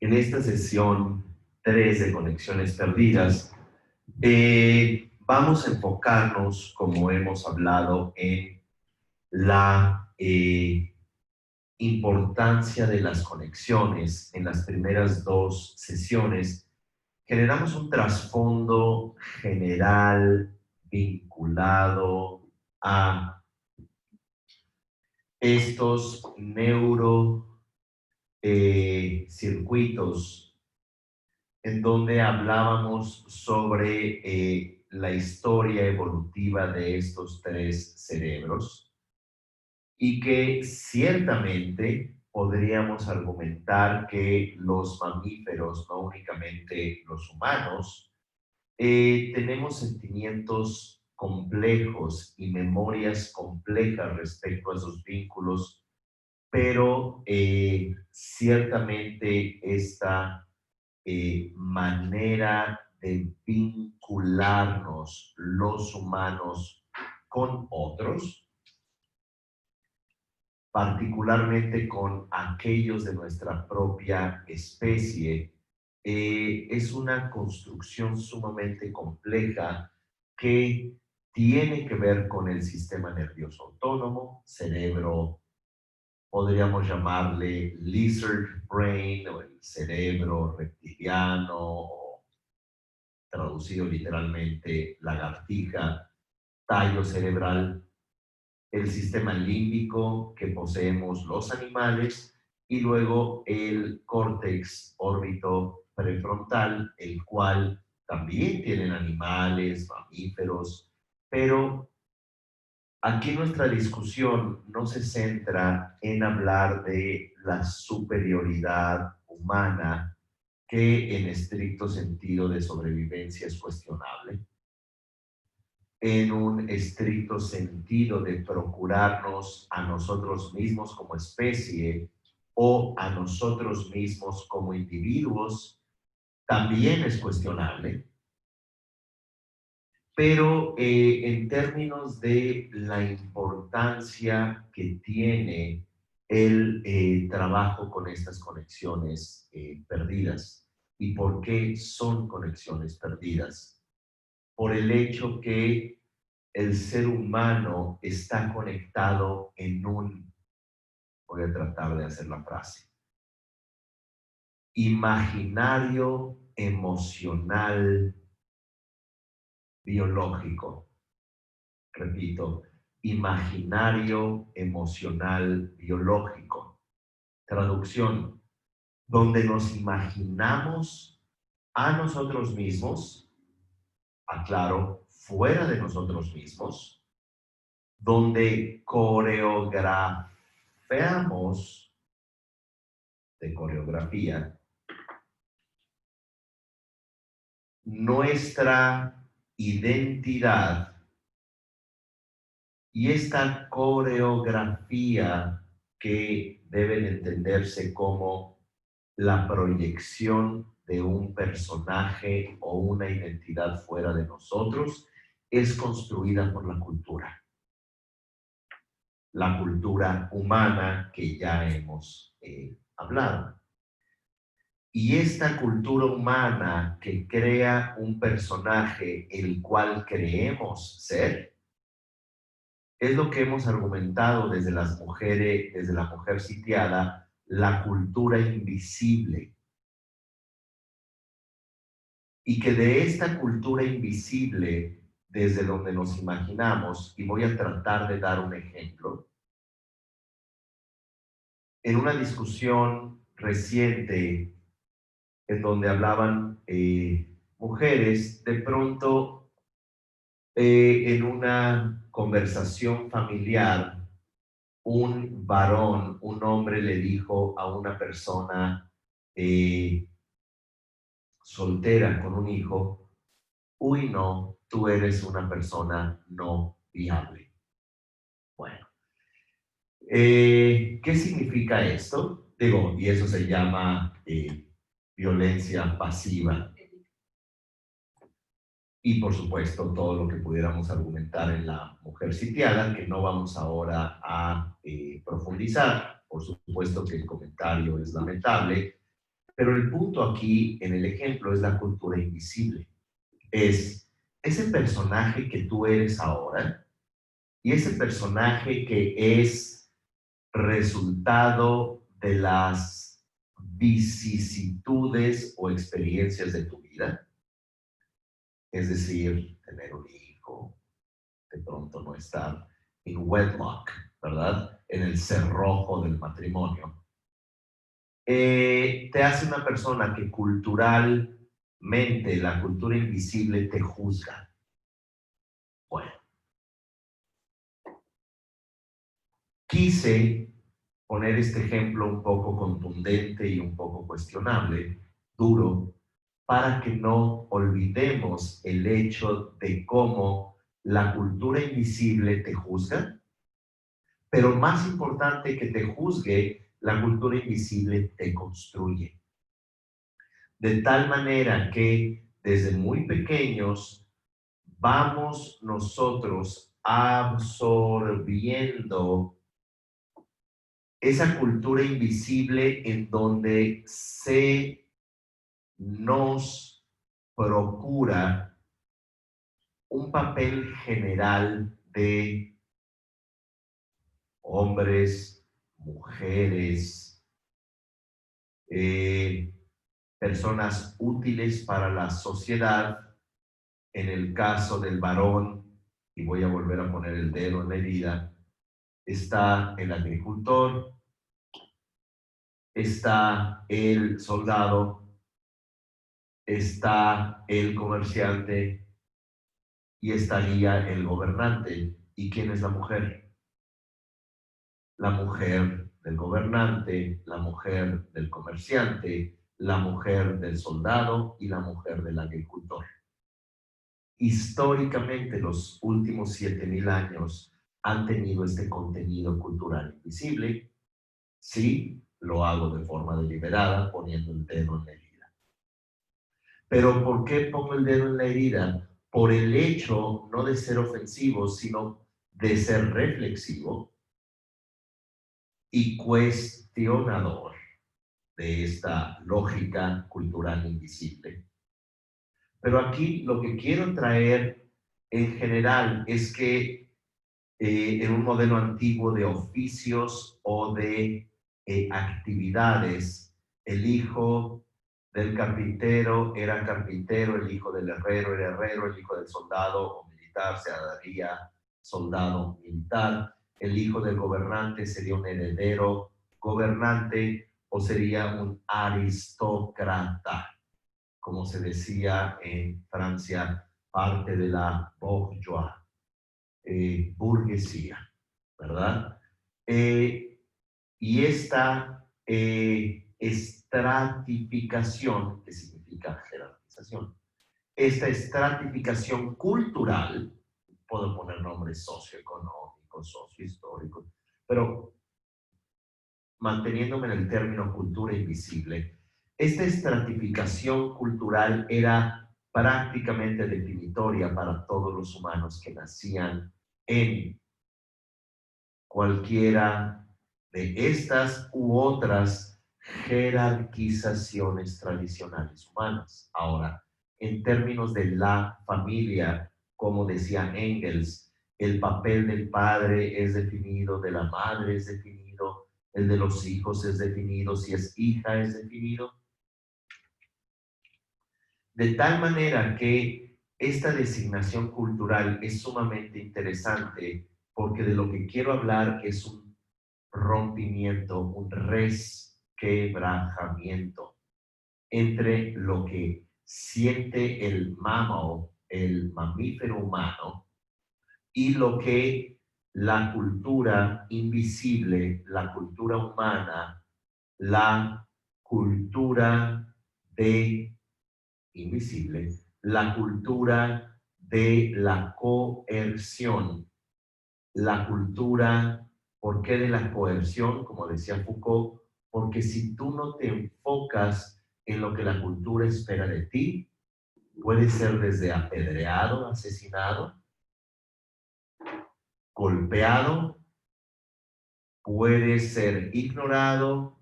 En esta sesión 3 de Conexiones Perdidas, vamos a enfocarnos, como hemos hablado, en la importancia de las conexiones. En las primeras 2 sesiones generamos un trasfondo general vinculado a estos circuitos en donde hablábamos sobre la historia evolutiva de estos 3 cerebros y que ciertamente podríamos argumentar que los mamíferos, no únicamente los humanos, tenemos sentimientos complejos y memorias complejas respecto a sus vínculos, pero ciertamente esta manera de vincularnos los humanos con otros, particularmente con aquellos de nuestra propia especie, es una construcción sumamente compleja que tiene que ver con el sistema nervioso autónomo, cerebro, podríamos llamarle lizard brain o el cerebro reptiliano, o traducido literalmente lagartija, tallo cerebral, el sistema límbico que poseemos los animales y luego el córtex órbito prefrontal, el cual también tienen animales, mamíferos, pero aquí nuestra discusión no se centra en hablar de la superioridad humana, que en estricto sentido de sobrevivencia es cuestionable, en un estricto sentido de procurarnos a nosotros mismos como especie o a nosotros mismos como individuos, también es cuestionable, pero en términos de la importancia que tiene el trabajo con estas conexiones perdidas. ¿Y por qué son conexiones perdidas? Por el hecho que el ser humano está conectado en voy a tratar de hacer la frase, imaginario emocional biológico. Repito, imaginario emocional biológico. Traducción, donde nos imaginamos a nosotros mismos, aclaro, fuera de nosotros mismos, donde coreografiamos de coreografía nuestra identidad, y esta coreografía que debe entenderse como la proyección de un personaje o una identidad fuera de nosotros, es construida por la cultura humana que ya hemos hablado. Y esta cultura humana que crea un personaje el cual creemos ser, es lo que hemos argumentado desde desde la mujer sitiada, la cultura invisible. Y que de esta cultura invisible, desde donde nos imaginamos, y voy a tratar de dar un ejemplo, en una discusión reciente en donde hablaban mujeres, de pronto en una conversación familiar, un varón, un hombre le dijo a una persona soltera con un hijo, uy no, tú eres una persona no viable. Bueno, ¿qué significa esto? Digo, y eso se llama violencia pasiva. Y por supuesto todo lo que pudiéramos argumentar en la mujer sitiada, que no vamos ahora a profundizar. Por supuesto que el comentario es lamentable, Pero el punto aquí, en el ejemplo, es la cultura invisible. Es ese personaje que tú eres ahora y ese personaje que es resultado de las vicisitudes o experiencias de tu vida. Es decir, tener un hijo, de pronto no estar en wedlock, ¿verdad? En el cerrojo del matrimonio. Te hace una persona que culturalmente, la cultura invisible te juzga. Bueno, quise poner este ejemplo un poco contundente y un poco cuestionable, duro, para que no olvidemos el hecho de cómo la cultura invisible te juzga, pero más importante que te juzgue, la cultura invisible te construye. De tal manera que desde muy pequeños vamos nosotros absorbiendo esa cultura invisible en donde se nos procura un papel general de hombres, mujeres, eh, personas útiles para la sociedad. En el caso del varón, y voy a volver a poner el dedo en la herida, está el agricultor, está el soldado, está el comerciante y estaría el gobernante. ¿Y quién es la mujer? La mujer del gobernante, la mujer del comerciante, la mujer del soldado y la mujer del agricultor. Históricamente, los últimos 7,000 años han tenido este contenido cultural invisible. Sí, lo hago de forma deliberada, poniendo el dedo en la herida. Pero ¿por qué pongo el dedo en la herida? Por el hecho no de ser ofensivo, sino de ser reflexivo y cuestionador de esta lógica cultural invisible. Pero aquí lo que quiero traer en general es que en un modelo antiguo de oficios o de actividades, el hijo del carpintero era carpintero, el hijo del herrero era herrero, el hijo del soldado o militar se daría soldado militar, el hijo del gobernante sería un heredero gobernante o sería un aristócrata, como se decía en Francia, parte de la bourgeoisie. Burguesía, ¿verdad? Y esta estratificación, que significa jerarquización, esta estratificación cultural, puedo poner nombres socioeconómicos, sociohistóricos, pero manteniéndome en el término cultura invisible, esta estratificación cultural era prácticamente definitoria para todos los humanos que nacían en cualquiera de estas u otras jerarquizaciones tradicionales humanas. Ahora, en términos de la familia, como decía Engels, el papel del padre es definido, de la madre es definido, el de los hijos es definido, si es hija es definido. De tal manera que esta designación cultural es sumamente interesante porque de lo que quiero hablar es un rompimiento, un resquebrajamiento entre lo que siente el mammo, el mamífero humano, y lo que la cultura invisible, la cultura humana, la cultura de invisible, la cultura de la coerción, la cultura, ¿por qué de la coerción? Como decía Foucault, porque si tú no te enfocas en lo que la cultura espera de ti, puede ser desde apedreado, asesinado, golpeado, puede ser ignorado,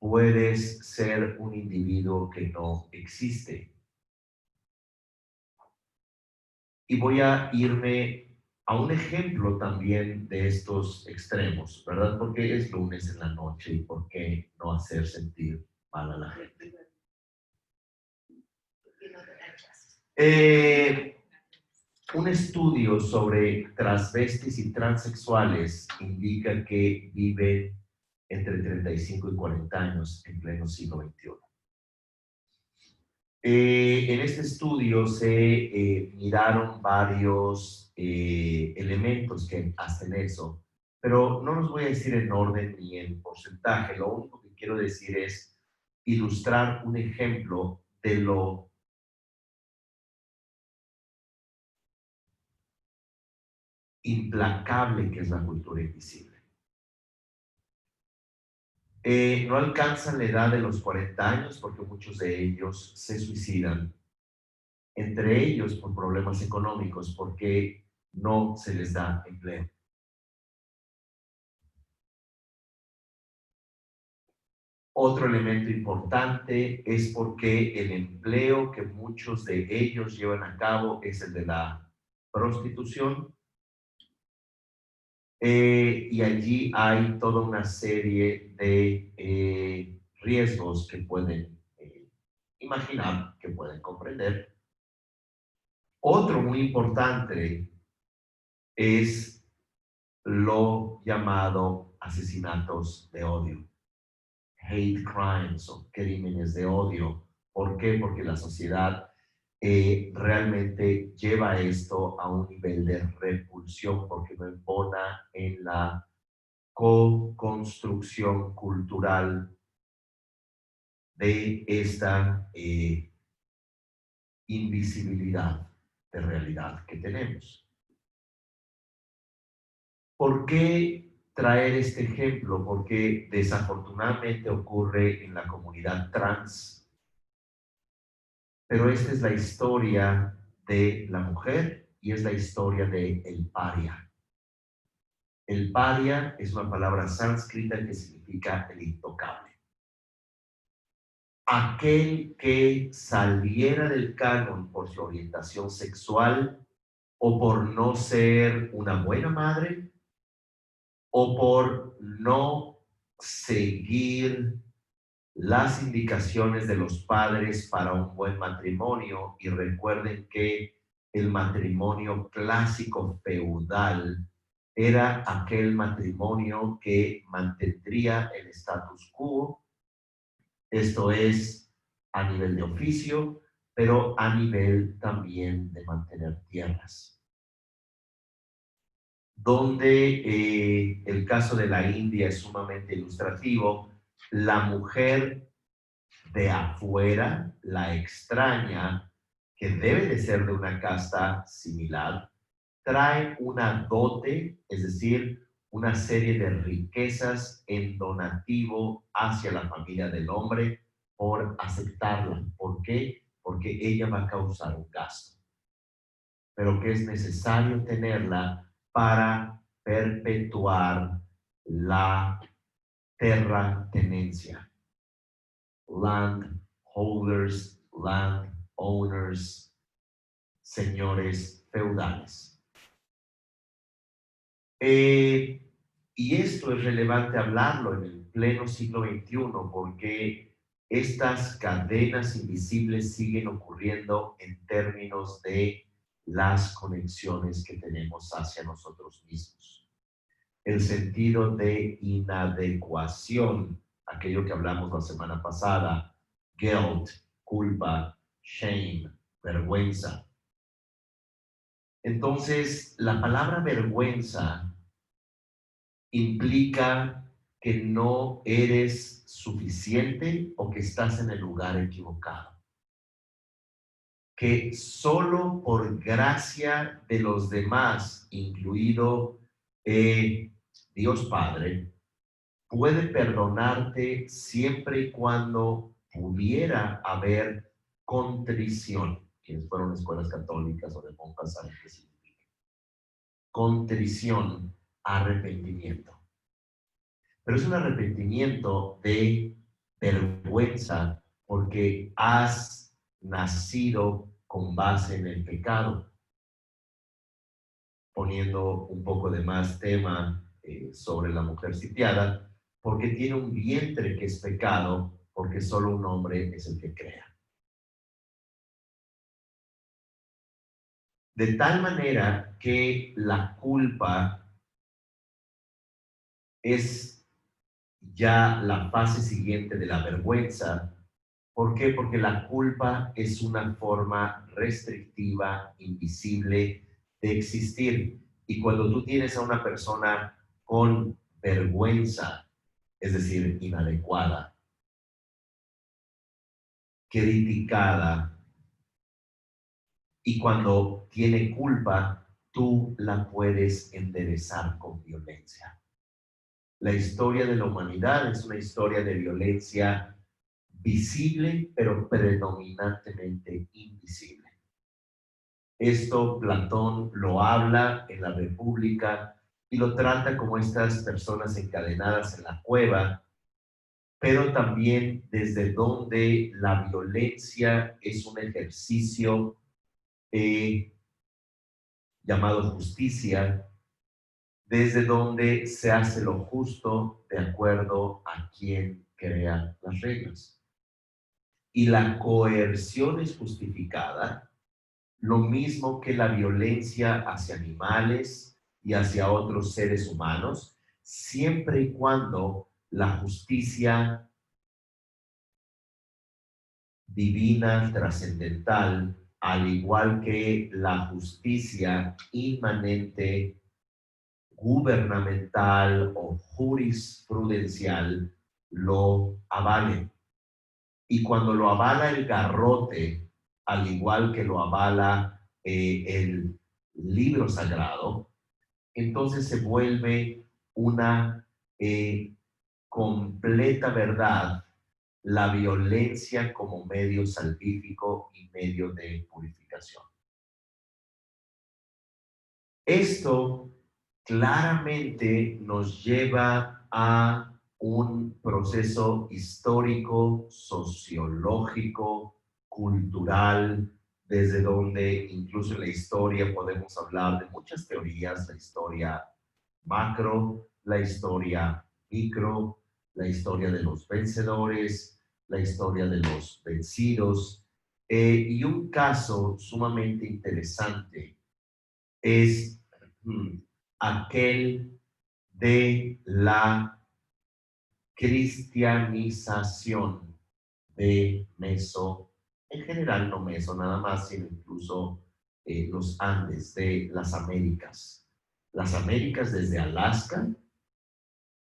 puedes ser un individuo que no existe. Y voy a irme a un ejemplo también de estos extremos, ¿verdad? Porque es lunes en la noche y por qué no hacer sentir mal a la gente. Un estudio sobre transvestis y transexuales indica que viven entre 35 y 40 años en pleno siglo XXI. En este estudio se miraron varios elementos que hacen eso, pero no los voy a decir en orden ni en porcentaje. Lo único que quiero decir es ilustrar un ejemplo de lo implacable que es la cultura invisible. No alcanzan la edad de los 40 años porque muchos de ellos se suicidan, entre ellos por problemas económicos, porque no se les da empleo. Otro elemento importante es porque el empleo que muchos de ellos llevan a cabo es el de la prostitución. Y allí hay toda una serie de riesgos que pueden imaginar, que pueden comprender. Otro muy importante es lo llamado asesinatos de odio, hate crimes o crímenes de odio. ¿Por qué? Porque la sociedad realmente lleva esto a un nivel de repulsión porque no embona en la co-construcción cultural de esta invisibilidad de realidad que tenemos. ¿Por qué traer este ejemplo? Porque desafortunadamente ocurre en la comunidad trans, pero esta es la historia de la mujer y es la historia de el paria. El paria es una palabra sánscrita que significa el intocable. Aquel que saliera del canon por su orientación sexual o por no ser una buena madre o por no seguir las indicaciones de los padres para un buen matrimonio. Y recuerden que el matrimonio clásico feudal era aquel matrimonio que mantendría el status quo, esto es a nivel de oficio, pero a nivel también de mantener tierras. Donde el caso de la India es sumamente ilustrativo, la mujer de afuera, la extraña, que debe de ser de una casta similar, trae una dote, es decir, una serie de riquezas en donativo hacia la familia del hombre por aceptarla. ¿Por qué? Porque ella va a causar un gasto, pero que es necesario tenerla para perpetuar la terratenencia. Landholders, landowners, señores feudales. Y esto es relevante hablarlo en el pleno siglo XXI porque estas cadenas invisibles siguen ocurriendo en términos de las conexiones que tenemos hacia nosotros mismos. El sentido de inadecuación, aquello que hablamos la semana pasada, guilt, culpa, shame, vergüenza. Entonces, la palabra vergüenza implica que no eres suficiente o que estás en el lugar equivocado. Que solo por gracia de los demás, incluido Dios Padre, puede perdonarte siempre y cuando pudiera haber contrición. Quienes fueron escuelas católicas o de monjas saben qué significa. Contrición, arrepentimiento. Pero es un arrepentimiento de vergüenza porque has nacido con base en el pecado. Poniendo un poco de más tema sobre la mujer sitiada, porque tiene un vientre que es pecado, porque solo un hombre es el que crea. De tal manera que la culpa es ya la fase siguiente de la vergüenza. ¿Por qué? Porque la culpa es una forma restrictiva, invisible de existir. Y cuando tú tienes a una persona con vergüenza, es decir, inadecuada, criticada, y cuando tiene culpa, tú la puedes enderezar con violencia. La historia de la humanidad es una historia de violencia visible, pero predominantemente invisible. Esto Platón lo habla en la República y lo trata como estas personas encadenadas en la cueva, pero también desde donde la violencia es un ejercicio llamado justicia, desde donde se hace lo justo de acuerdo a quien crea las reglas. Y la coerción es justificada, lo mismo que la violencia hacia animales y hacia otros seres humanos, siempre y cuando la justicia divina, trascendental, al igual que la justicia inmanente, gubernamental o jurisprudencial, lo avalen. Y cuando lo avala el garrote, al igual que lo avala el libro sagrado, entonces se vuelve una completa verdad la violencia como medio salvífico y medio de purificación. Esto claramente nos lleva a un proceso histórico, sociológico, cultural, desde donde incluso en la historia podemos hablar de muchas teorías, la historia macro, la historia micro, la historia de los vencedores, la historia de los vencidos. Y un caso sumamente interesante es aquel de la cristianización de en general no Meso nada más, sino incluso los Andes de las Américas. Las Américas desde Alaska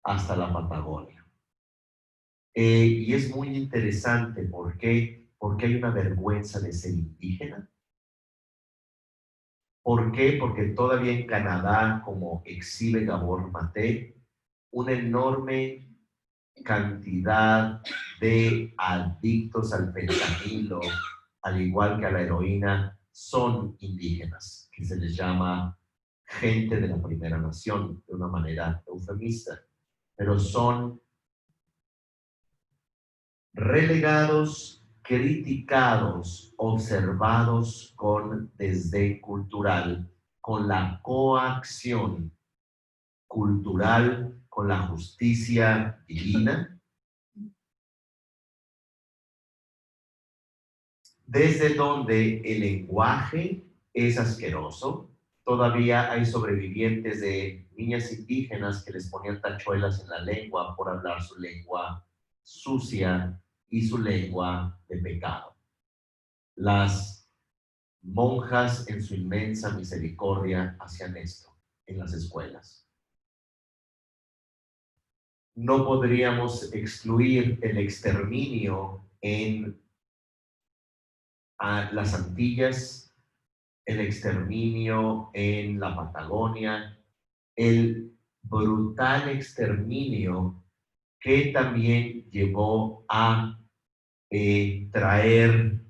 hasta la Patagonia. Y es muy interesante porque hay una vergüenza de ser indígena. ¿Por qué? Porque todavía en Canadá, como exhibe Gabor Maté, una enorme cantidad de adictos al fentanilo, al igual que a la heroína, son indígenas, que se les llama gente de la primera nación, de una manera eufemista, pero son relegados, criticados, observados con desdén cultural, con la coacción cultural, con la justicia divina, desde donde el lenguaje es asqueroso. Todavía hay sobrevivientes de niñas indígenas que les ponían tachuelas en la lengua por hablar su lengua sucia y su lengua de pecado. Las monjas en su inmensa misericordia hacían esto en las escuelas. No podríamos excluir el exterminio en las Antillas, el exterminio en la Patagonia, el brutal exterminio que también llevó a traer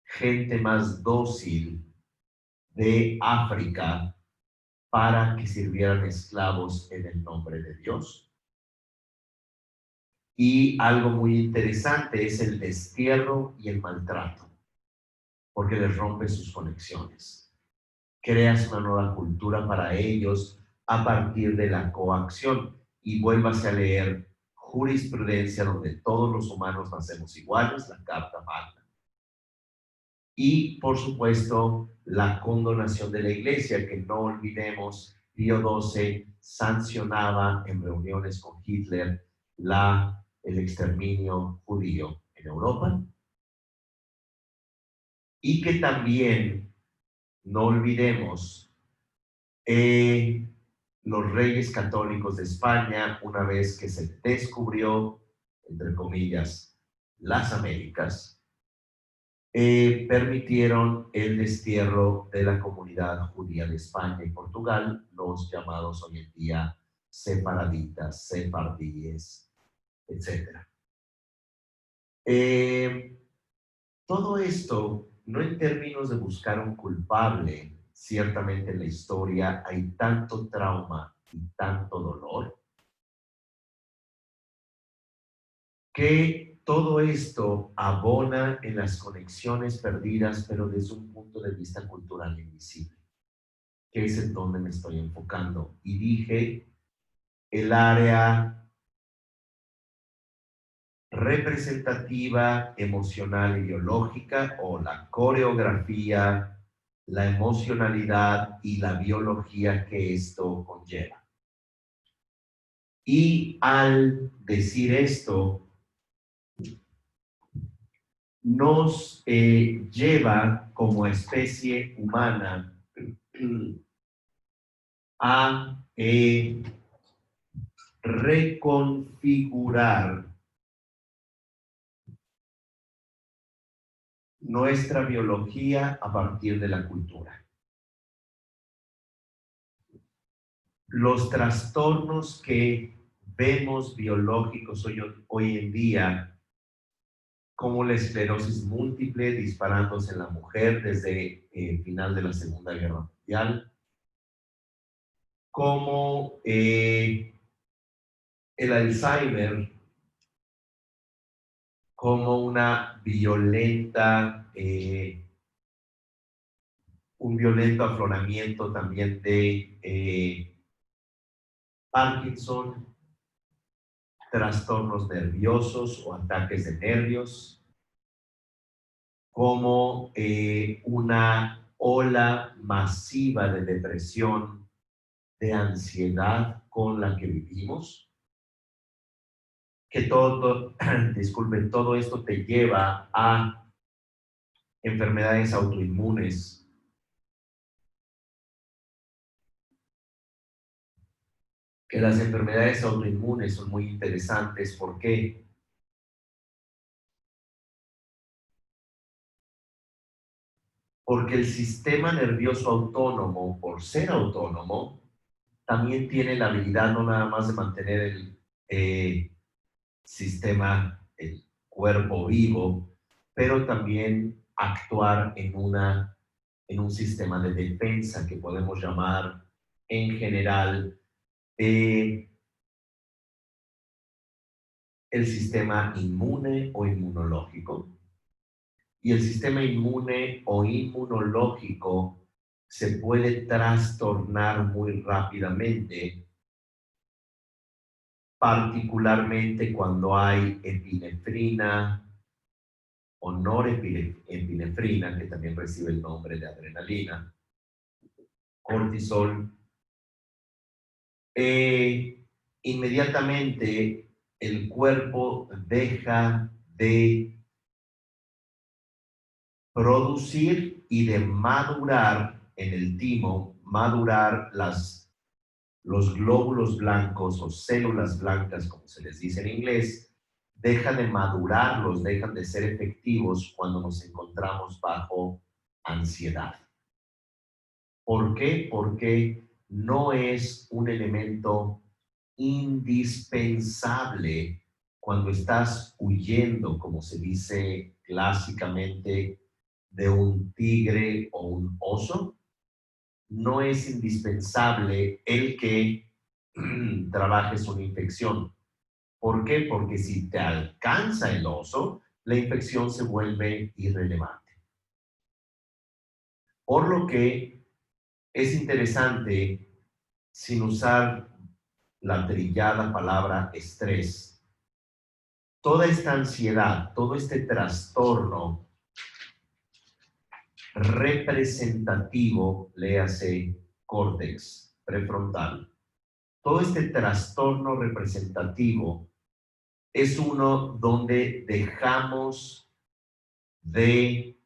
gente más dócil de África para que sirvieran esclavos en el nombre de Dios. Y algo muy interesante es el destierro y el maltrato, porque les rompe sus conexiones. Creas una nueva cultura para ellos a partir de la coacción. Y vuélvase a leer Jurisprudencia, donde todos los humanos nacemos iguales, la Carta Magna. Y, por supuesto, la condonación de la Iglesia, que no olvidemos, Pío XII sancionaba en reuniones con Hitler el exterminio judío en Europa. Y que también, no olvidemos, los reyes católicos de España, una vez que se descubrió, entre comillas, las Américas, permitieron el destierro de la comunidad judía de España y Portugal, los llamados hoy en día separaditas, sefardíes, etc. Todo esto, no en términos de buscar un culpable, ciertamente en la historia hay tanto trauma y tanto dolor, que todo esto abona en las conexiones perdidas, pero desde un punto de vista cultural invisible, que es en donde me estoy enfocando. Y dije, el área representativa, emocional y biológica, o la coreografía, la emocionalidad y la biología que esto conlleva. Y al decir esto, nos lleva como especie humana a reconfigurar nuestra biología a partir de la cultura. Los trastornos que vemos biológicos hoy en día, como la esclerosis múltiple disparándose en la mujer desde el final de la Segunda Guerra Mundial, como el Alzheimer, como un violento afloramiento también de Parkinson, trastornos nerviosos o ataques de nervios, como una ola masiva de depresión, de ansiedad con la que vivimos, que disculpen, todo esto te lleva a enfermedades autoinmunes, que las enfermedades autoinmunes son muy interesantes. ¿Por qué? Porque el sistema nervioso autónomo, por ser autónomo, también tiene la habilidad no nada más de mantener el sistema, el cuerpo vivo, pero también actuar en un sistema de defensa que podemos llamar en general el sistema inmune o inmunológico. Y el sistema inmune o inmunológico se puede trastornar muy rápidamente, particularmente cuando hay epinefrina o norepinefrina, que también recibe el nombre de adrenalina, cortisol. Inmediatamente el cuerpo deja de producir y de madurar en el timo, madurar los glóbulos blancos o células blancas, como se les dice en inglés, dejan de madurarlos, dejan de ser efectivos cuando nos encontramos bajo ansiedad. ¿Por qué? Porque no es un elemento indispensable cuando estás huyendo, como se dice clásicamente, de un tigre o un oso. No es indispensable el que trabajes una infección. ¿Por qué? Porque si te alcanza el oso, la infección se vuelve irrelevante. Por lo que es interesante, sin usar la trillada palabra estrés, toda esta ansiedad, todo este trastorno representativo, léase córtex prefrontal, todo este trastorno representativo es uno donde dejamos de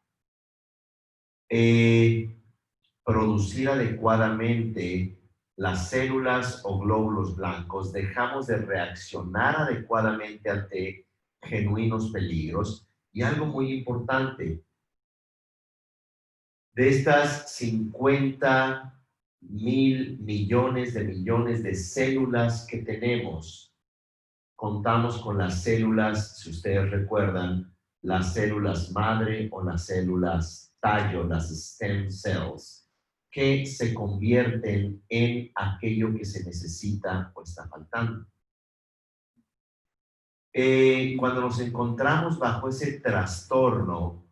producir adecuadamente las células o glóbulos blancos, dejamos de reaccionar adecuadamente ante genuinos peligros. Y algo muy importante, de estas 50.000 millones de células que tenemos, contamos con las células, si ustedes recuerdan, las células madre o las células tallo, las stem cells, que se convierten en aquello que se necesita o está faltando. Cuando nos encontramos bajo ese trastorno,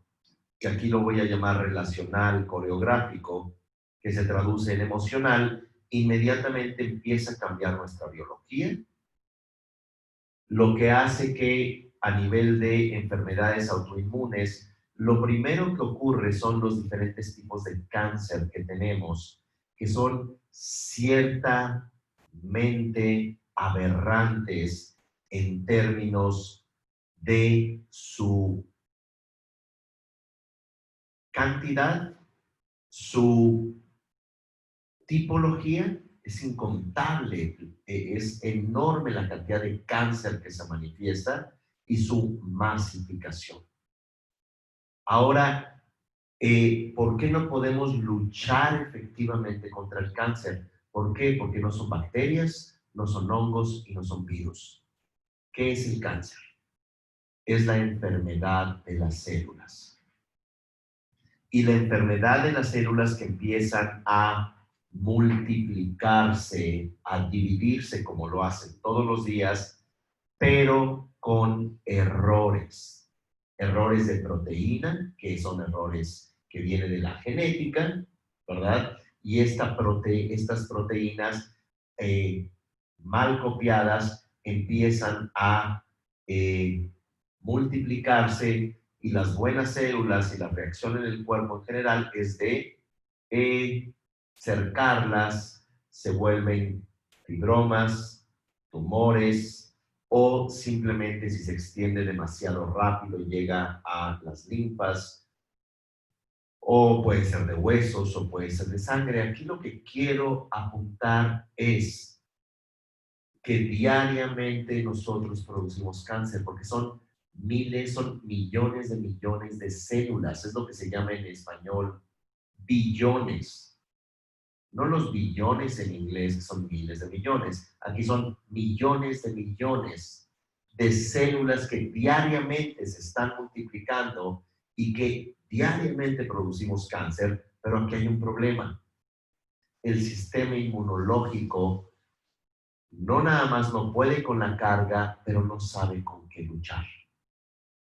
que aquí lo voy a llamar relacional, coreográfico, que se traduce en emocional, inmediatamente empieza a cambiar nuestra biología, lo que hace que a nivel de enfermedades autoinmunes, lo primero que ocurre son los diferentes tipos de cáncer que tenemos, que son ciertamente aberrantes en términos de su cantidad, su tipología. Es incontable, es enorme la cantidad de cáncer que se manifiesta y su masificación. Ahora, ¿por qué no podemos luchar efectivamente contra el cáncer? ¿Por qué? Porque no son bacterias, no son hongos y no son virus. ¿Qué es el cáncer? Es la enfermedad de las células. Y la enfermedad de las células que empiezan a multiplicarse, a dividirse como lo hacen todos los días, pero con errores. Errores de proteína, que son errores que vienen de la genética, ¿verdad? Y estas proteínas mal copiadas empiezan a multiplicarse, y las buenas células y la reacción en el cuerpo en general es de cercarlas, se vuelven fibromas, tumores, o simplemente si se extiende demasiado rápido llega a las linfas, o puede ser de huesos, o puede ser de sangre. Aquí lo que quiero apuntar es que diariamente nosotros producimos cáncer, porque son miles, son millones de células. Es lo que se llama en español billones. No los billones en inglés, que son miles de millones. Aquí son millones de células que diariamente se están multiplicando y que diariamente producimos cáncer, pero aquí hay un problema. El sistema inmunológico no nada más no puede con la carga, pero no sabe con qué luchar.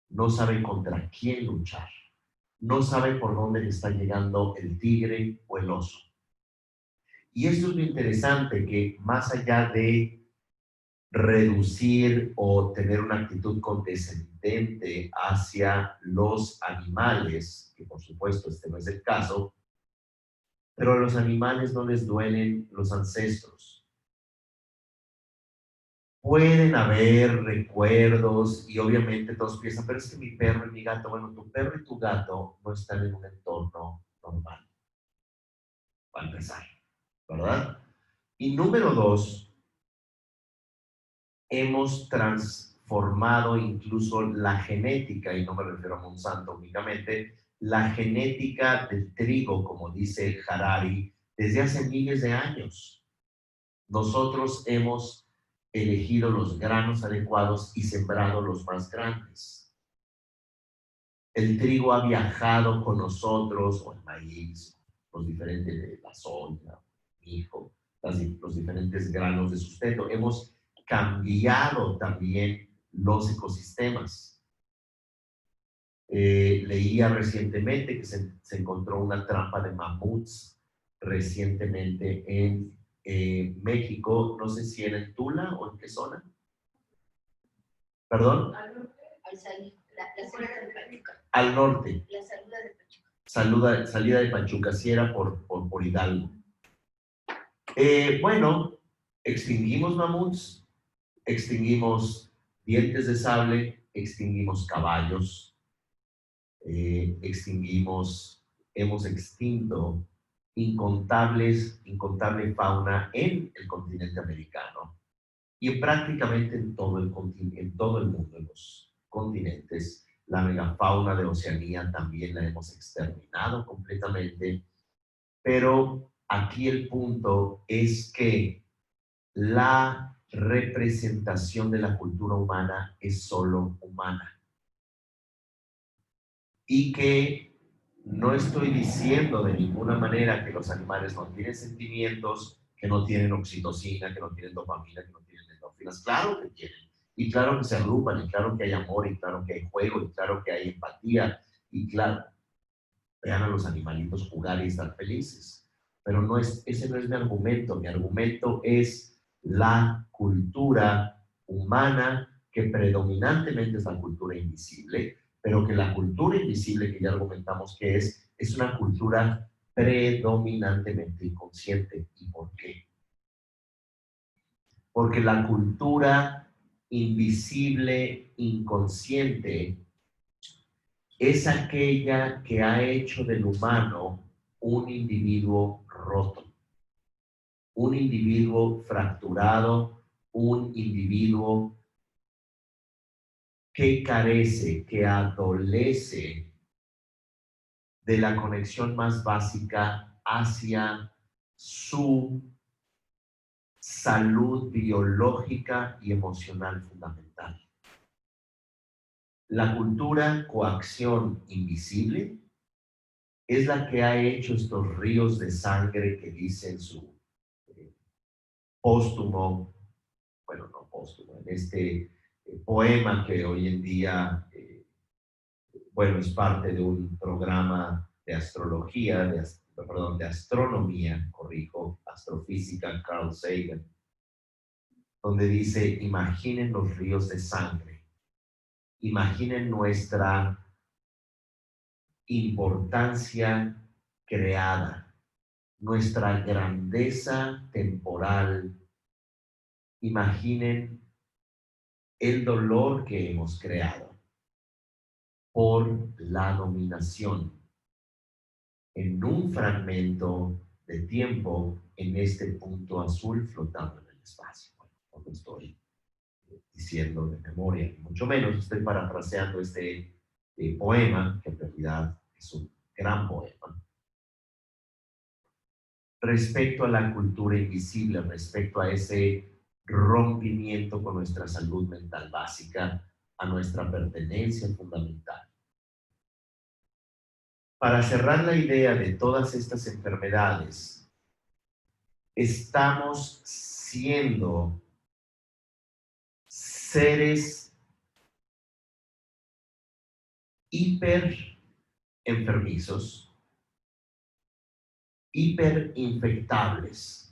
No sabe contra quién luchar. No sabe por dónde le está llegando el tigre o el oso. Y esto es lo interesante, que más allá de reducir o tener una actitud condescendente hacia los animales, que por supuesto este no es el caso, pero a los animales no les duelen los ancestros. Pueden haber recuerdos y obviamente todos piensan, pero es que mi perro y mi gato, bueno, tu perro y tu gato no están en un entorno normal, para empezar, ¿verdad? Y número dos, hemos transformado incluso la genética, y no me refiero a Monsanto únicamente, la genética del trigo, como dice Harari, desde hace miles de años. Nosotros hemos elegido los granos adecuados y sembrado los más grandes. El trigo ha viajado con nosotros, o el maíz, los diferentes, la soya, el mijo, los diferentes granos de sustento. Hemos cambiado también los ecosistemas. Leía recientemente que se encontró una trampa de mamuts recientemente en México, no sé si era en Tula o en qué zona. ¿Perdón? Al norte. La salida de Pachuca. Salida de Pachuca, sí era por Hidalgo. Bueno, extinguimos mamuts, extinguimos dientes de sable, extinguimos caballos, hemos extinto incontable fauna en el continente americano y prácticamente en todo el mundo, en los continentes. La megafauna de Oceanía también la hemos exterminado completamente, pero aquí el punto es que la representación de la cultura humana es solo humana. Y que no estoy diciendo de ninguna manera que los animales no tienen sentimientos, que no tienen oxitocina, que no tienen dopamina, que no tienen endorfinas. Claro que tienen. Y claro que se agrupan, y claro que hay amor, y claro que hay juego, y claro que hay empatía, y claro, vean a los animalitos jugar y estar felices. Pero ese no es mi argumento. Mi argumento es la cultura humana, que predominantemente es la cultura invisible, pero que la cultura invisible que ya argumentamos que es una cultura predominantemente inconsciente. ¿Y por qué? Porque la cultura invisible, inconsciente, es aquella que ha hecho del humano un individuo roto, un individuo fracturado, un individuo que carece, que adolece de la conexión más básica hacia su salud biológica y emocional fundamental. La cultura coacción invisible es la que ha hecho estos ríos de sangre que dice en su póstumo, bueno, no póstumo, en este poema que hoy en día, bueno, es parte de un programa de astrología, de astronomía, corrijo, astrofísica, Carl Sagan, donde dice, imaginen los ríos de sangre, imaginen nuestra importancia creada, nuestra grandeza temporal, imaginen el dolor que hemos creado por la dominación en un fragmento de tiempo en este punto azul flotando en el espacio. Bueno, no lo estoy diciendo de memoria, ni mucho menos estoy parafraseando este poema, que en realidad es un gran poema. Respecto a la cultura invisible, respecto a ese rompimiento con nuestra salud mental básica, a nuestra pertenencia fundamental. Para cerrar la idea de todas estas enfermedades, estamos siendo seres hiper enfermizos, hiperinfectables.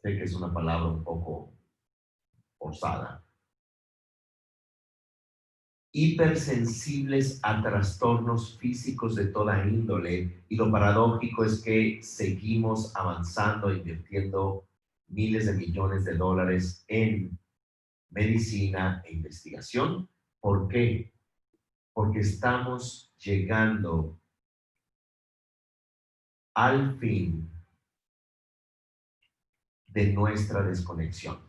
Sé que es una palabra un poco forzada. Hipersensibles a trastornos físicos de toda índole, y lo paradójico es que seguimos avanzando, invirtiendo miles de millones de dólares en medicina e investigación. ¿Por qué? Porque estamos llegando al fin de nuestra desconexión.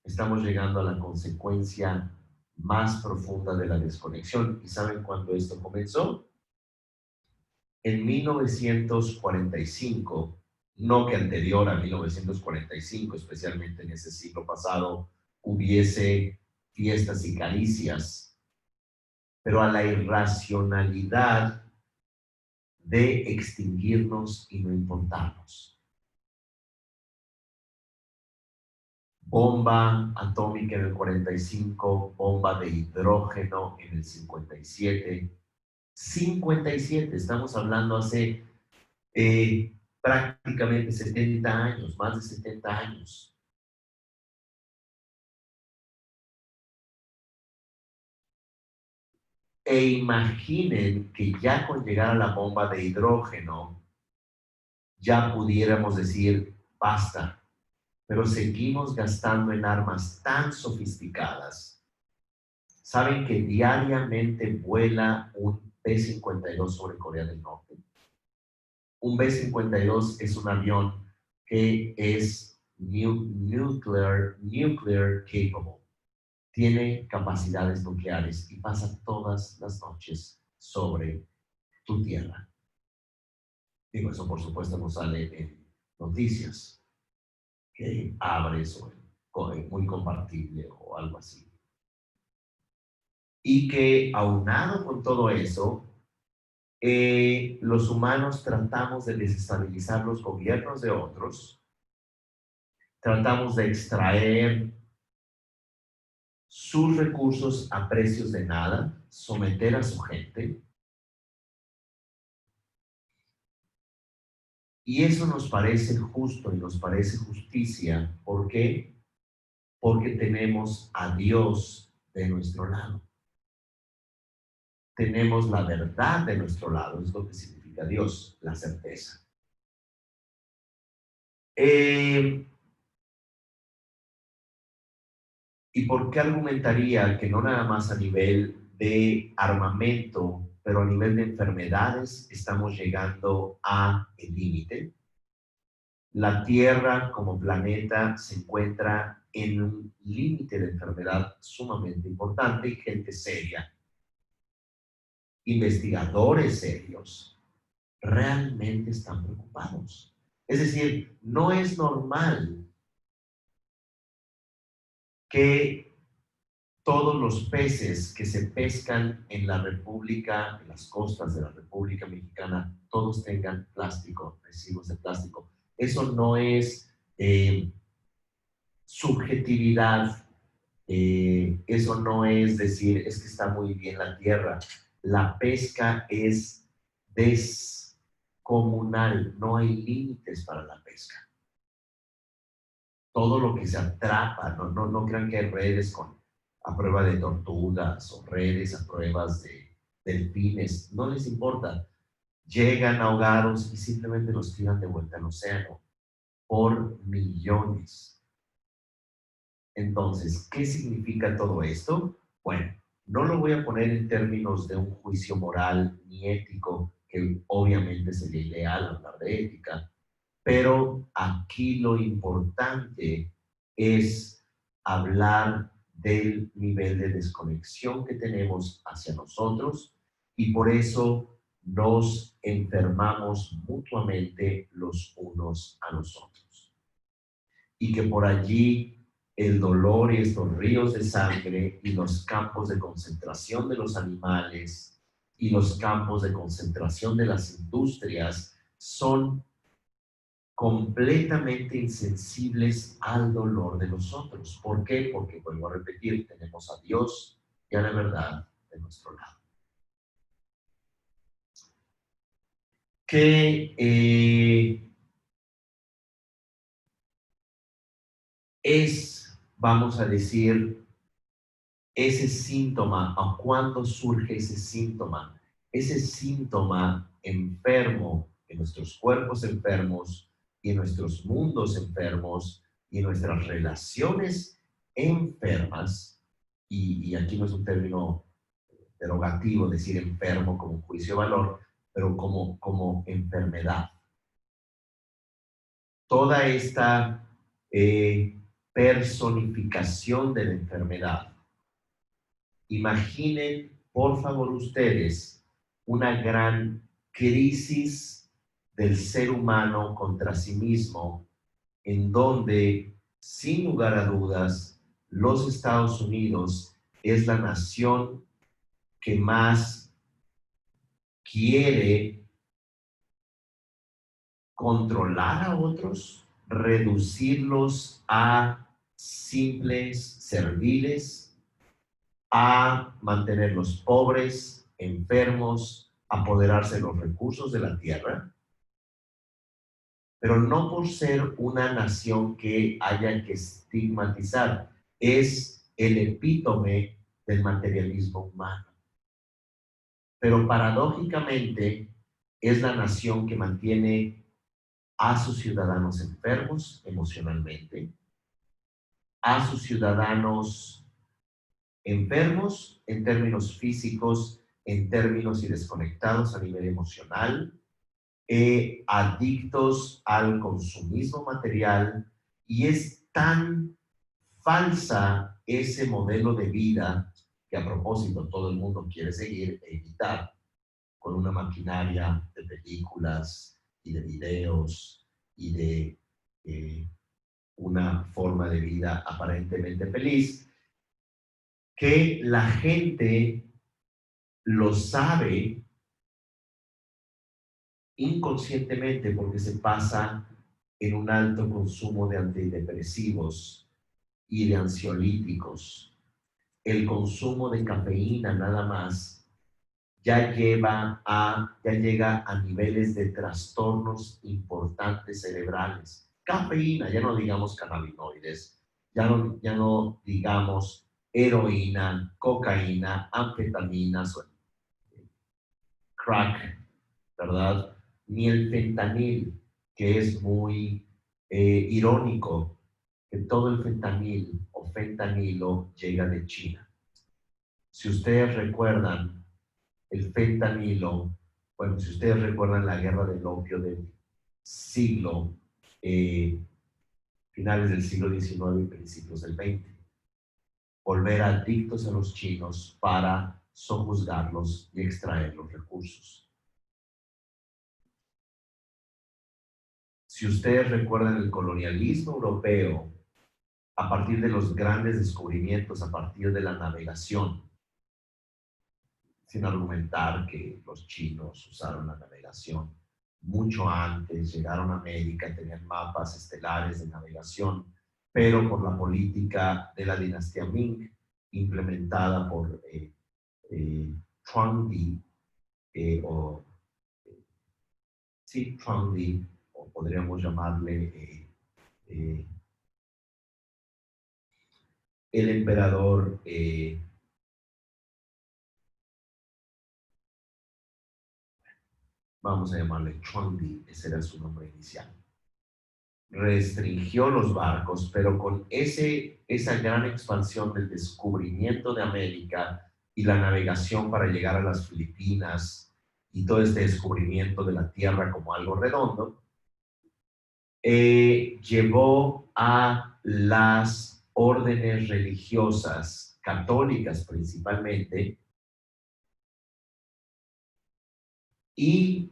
Estamos llegando a la consecuencia más profunda de la desconexión. ¿Y saben cuándo esto comenzó? En 1945, no que anterior a 1945, especialmente en ese siglo pasado, hubiese fiestas y caricias, pero a la irracionalidad de extinguirnos y no importarnos. bomba atómica en el 45, bomba de hidrógeno en el 57. 57, estamos hablando hace prácticamente 70 años, más de 70 años. E imaginen que ya con llegar a la bomba de hidrógeno, ya pudiéramos decir, basta, pero seguimos gastando en armas tan sofisticadas. ¿Saben que diariamente vuela un B-52 sobre Corea del Norte? Un B-52 es un avión que es nuclear capable. Tiene capacidades nucleares y pasa todas las noches sobre tu tierra. Digo, eso por supuesto no sale en noticias, que abres o muy compartible o algo así. Y que aunado con todo eso, los humanos tratamos de desestabilizar los gobiernos de otros, tratamos de extraer sus recursos a precios de nada, someter a su gente. Y eso nos parece justo y nos parece justicia. ¿Por qué? Porque tenemos a Dios de nuestro lado. Tenemos la verdad de nuestro lado, es lo que significa Dios, la certeza. ¿Y por qué argumentaría que no nada más a nivel de armamento, pero a nivel de enfermedades estamos llegando a el límite? La Tierra como planeta se encuentra en un límite de enfermedad sumamente importante y gente seria, investigadores serios, realmente están preocupados. Es decir, no es normal que todos los peces que se pescan en la República, en las costas de la República Mexicana, todos tengan plástico, residuos de plástico. Eso no es subjetividad, eso no es decir, es que está muy bien la tierra. La pesca es descomunal, no hay límites para la pesca. Todo lo que se atrapa, no crean que hay redes a prueba de tortugas o redes a pruebas de delfines, no les importa. Llegan ahogados y simplemente los tiran de vuelta al océano por millones. Entonces, ¿qué significa todo esto? Bueno, no lo voy a poner en términos de un juicio moral ni ético, que obviamente sería ideal hablar de ética, pero aquí lo importante es hablar del nivel de desconexión que tenemos hacia nosotros y por eso nos enfermamos mutuamente los unos a los otros. Y que por allí el dolor y estos ríos de sangre y los campos de concentración de los animales y los campos de concentración de las industrias son completamente insensibles al dolor de los otros. ¿Por qué? Porque, vuelvo a repetir, tenemos a Dios y a la verdad de nuestro lado. ¿Qué es, vamos a decir, ese síntoma o cuándo surge ese síntoma? Ese síntoma enfermo, en nuestros cuerpos enfermos y en nuestros mundos enfermos y en nuestras relaciones enfermas, y aquí no es un término derogativo decir enfermo como un juicio de valor, pero como enfermedad. Toda esta personificación de la enfermedad. Imaginen, por favor, ustedes una gran crisis del ser humano contra sí mismo, en donde, sin lugar a dudas, los Estados Unidos es la nación que más quiere controlar a otros, reducirlos a simples, serviles, a mantenerlos pobres, enfermos, apoderarse de los recursos de la tierra, pero no por ser una nación que haya que estigmatizar, es el epítome del materialismo humano. Pero paradójicamente es la nación que mantiene a sus ciudadanos enfermos emocionalmente, a sus ciudadanos enfermos en términos físicos, en términos y desconectados a nivel emocional, adictos al consumismo material, y es tan falsa ese modelo de vida que a propósito todo el mundo quiere seguir e imitar con una maquinaria de películas y de videos y de una forma de vida aparentemente feliz, que la gente lo sabe inconscientemente porque se pasa en un alto consumo de antidepresivos y de ansiolíticos. El consumo de cafeína nada más ya llega a niveles de trastornos importantes cerebrales. Cafeína, ya no digamos cannabinoides, ya no digamos heroína, cocaína, anfetaminas, crack, ¿verdad? Ni el fentanil, que es muy irónico, que todo el fentanil o fentanilo llega de China. Si ustedes recuerdan, el fentanilo, bueno, si ustedes recuerdan la guerra del opio del siglo, finales del siglo XIX y principios del XX, volver adictos a los chinos para sojuzgarlos y extraer los recursos. Si ustedes recuerdan el colonialismo europeo, a partir de los grandes descubrimientos, a partir de la navegación, sin argumentar que los chinos usaron la navegación mucho antes, llegaron a América, tenían mapas estelares de navegación, pero por la política de la dinastía Ming, implementada por Chuang Di, Chuang Di, o podríamos llamarle el emperador vamos a llamarle Chuang Di, ese era su nombre inicial. Restringió los barcos, pero con esa gran expansión del descubrimiento de América y la navegación para llegar a las Filipinas y todo este descubrimiento de la Tierra como algo redondo, llevó a las órdenes religiosas, católicas principalmente, y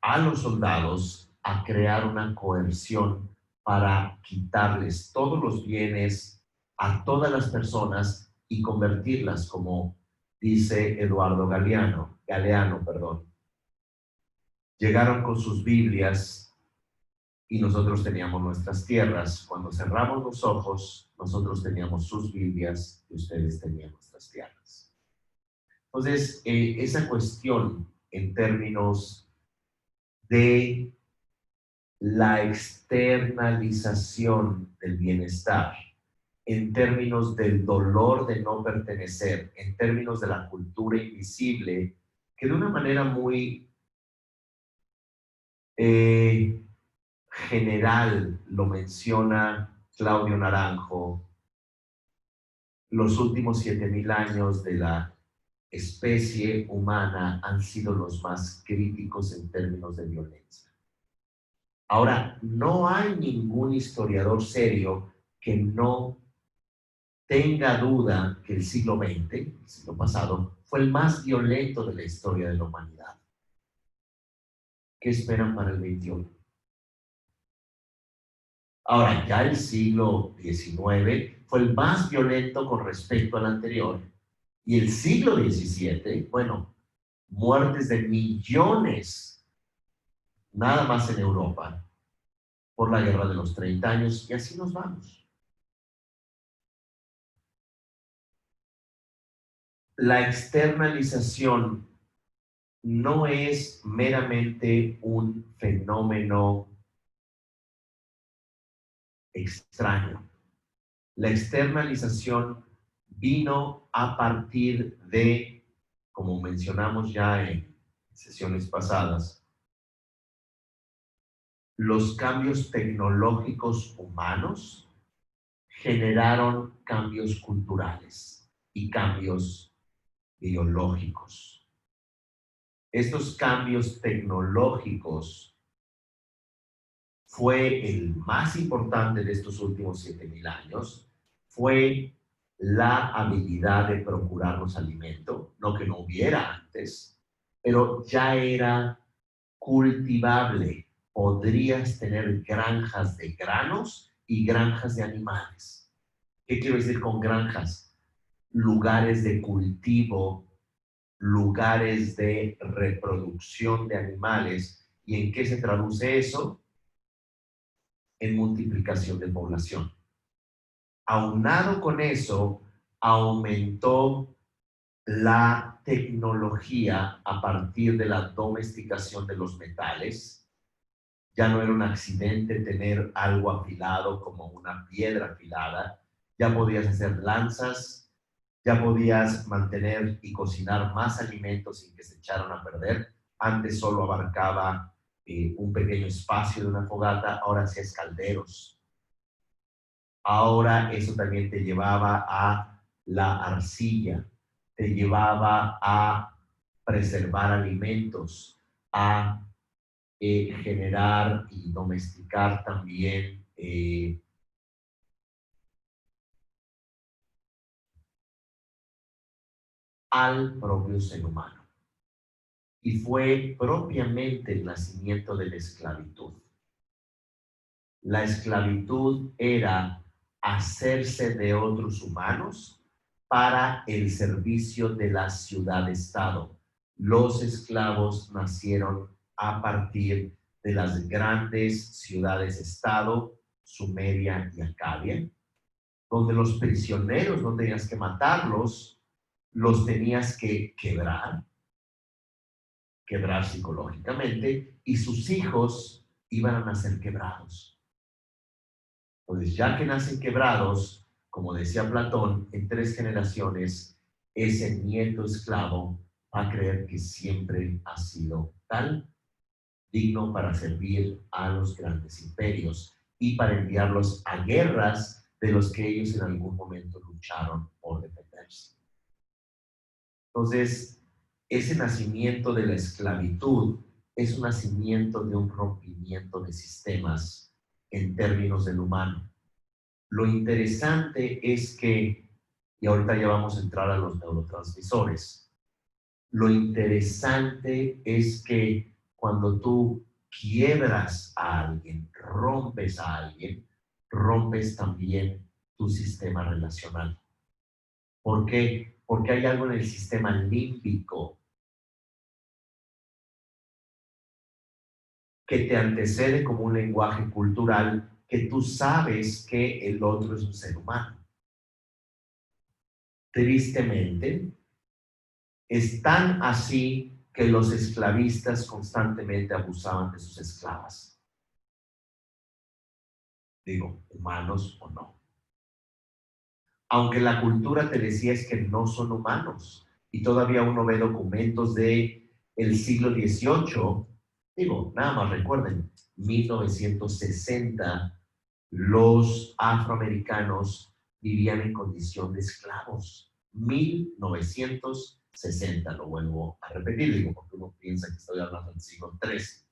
a los soldados a crear una coerción para quitarles todos los bienes a todas las personas y convertirlas, como dice Eduardo Galeano, llegaron con sus Biblias y nosotros teníamos nuestras tierras. Cuando cerramos los ojos, nosotros teníamos sus Biblias y ustedes tenían nuestras tierras. Entonces, esa cuestión en términos de la externalización del bienestar, en términos del dolor de no pertenecer, en términos de la cultura invisible, que de una manera muy general lo menciona Claudio Naranjo, los últimos 7,000 años de la especie humana han sido los más críticos en términos de violencia. Ahora, no hay ningún historiador serio que no tenga duda que el siglo XX, el siglo pasado, fue el más violento de la historia de la humanidad. ¿Qué esperan para el XXI? Ahora, ya el siglo XIX fue el más violento con respecto al anterior. Y el siglo XVII, bueno, muertes de millones, nada más en Europa, por la guerra de los 30 años, y así nos vamos. la externalización no es meramente un fenómeno extraño. La externalización vino a partir de, como mencionamos ya en sesiones pasadas, los cambios tecnológicos humanos generaron cambios culturales y cambios biológicos. Estos cambios tecnológicos fue el más importante de estos últimos 7,000 años, fue la habilidad de procurarnos alimento, no que no hubiera antes, pero ya era cultivable. Podrías tener granjas de granos y granjas de animales. ¿Qué quiero decir con granjas? Lugares de cultivo, lugares de reproducción de animales. ¿Y en qué se traduce eso? En multiplicación de población. Aunado con eso, aumentó la tecnología a partir de la domesticación de los metales. Ya no era un accidente tener algo afilado como una piedra afilada. Ya podías hacer lanzas, ya podías mantener y cocinar más alimentos sin que se echaran a perder. Antes solo abarcaba un pequeño espacio de una fogata, ahora hacías calderos. Ahora eso también te llevaba a la arcilla, te llevaba a preservar alimentos, a generar y domesticar también al propio ser humano. Y fue propiamente el nacimiento de la esclavitud. La esclavitud era hacerse de otros humanos para el servicio de la ciudad-estado. Los esclavos nacieron a partir de las grandes ciudades-estado, Sumeria y Acadia, donde los prisioneros no tenías que matarlos, los tenías que quebrar psicológicamente, y sus hijos iban a nacer quebrados. Entonces, ya que nacen quebrados, como decía Platón, en 3 generaciones, ese nieto esclavo va a creer que siempre ha sido tal, digno para servir a los grandes imperios y para enviarlos a guerras de los que ellos en algún momento lucharon por defenderse. Entonces, ese nacimiento de la esclavitud es un nacimiento de un rompimiento de sistemas en términos del humano. Lo interesante es que, y ahorita ya vamos a entrar a los neurotransmisores, lo interesante es que cuando tú quiebras a alguien, rompes también tu sistema relacional. ¿Por qué? Porque hay algo en el sistema límbico que te antecede como un lenguaje cultural que tú sabes que el otro es un ser humano. Tristemente, es tan así que los esclavistas constantemente abusaban de sus esclavas. Digo, humanos o no. Aunque la cultura te decía es que no son humanos. Y todavía uno ve documentos de el siglo XVIII. Digo, nada más recuerden, 1960, los afroamericanos vivían en condición de esclavos. 1960, lo vuelvo a repetir, digo, porque uno piensa que estoy hablando del siglo XIII.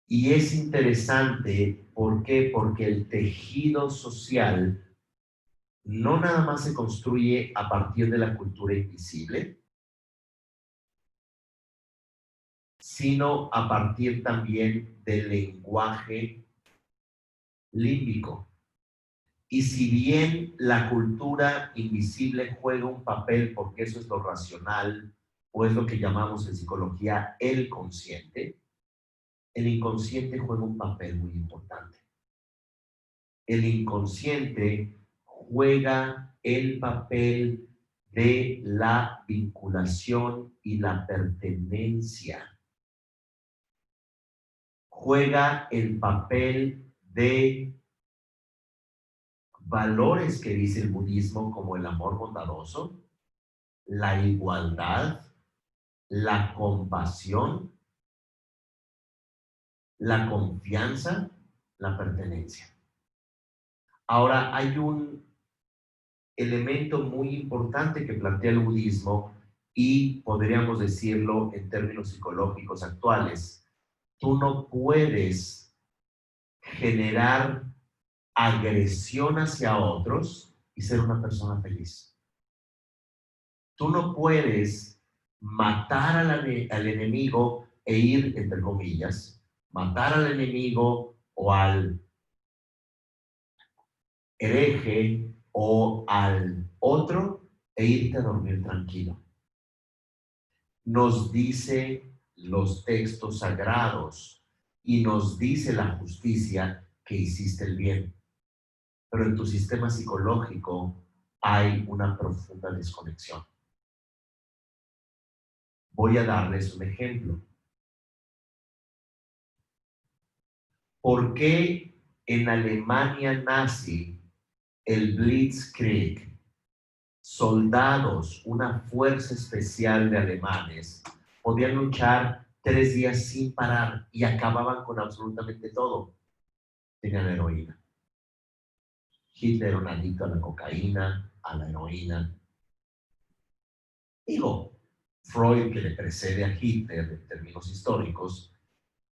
Y es interesante, ¿por qué? Porque el tejido social no nada más se construye a partir de la cultura invisible, sino a partir también del lenguaje límbico. Y si bien la cultura invisible juega un papel, porque eso es lo racional, o es lo que llamamos en psicología el consciente, el inconsciente juega un papel muy importante. El inconsciente juega el papel de la vinculación y la pertenencia. Juega el papel de valores que dice el budismo como el amor bondadoso, la igualdad, la compasión, la confianza, la pertenencia. Ahora, hay un elemento muy importante que plantea el budismo y podríamos decirlo en términos psicológicos actuales. Tú no puedes generar agresión hacia otros y ser una persona feliz. Tú no puedes matar al enemigo e ir, entre comillas, matar al enemigo o al hereje o al otro e irte a dormir tranquilo. Nos dice los textos sagrados y nos dice la justicia que hiciste el bien. Pero en tu sistema psicológico hay una profunda desconexión. Voy a darles un ejemplo. ¿Por qué en Alemania nazi el Blitzkrieg, soldados, una fuerza especial de alemanes, podían luchar 3 días sin parar y acababan con absolutamente todo? Tenían heroína. Hitler era un adicto a la cocaína, a la heroína. Digo, Freud, que le precede a Hitler en términos históricos,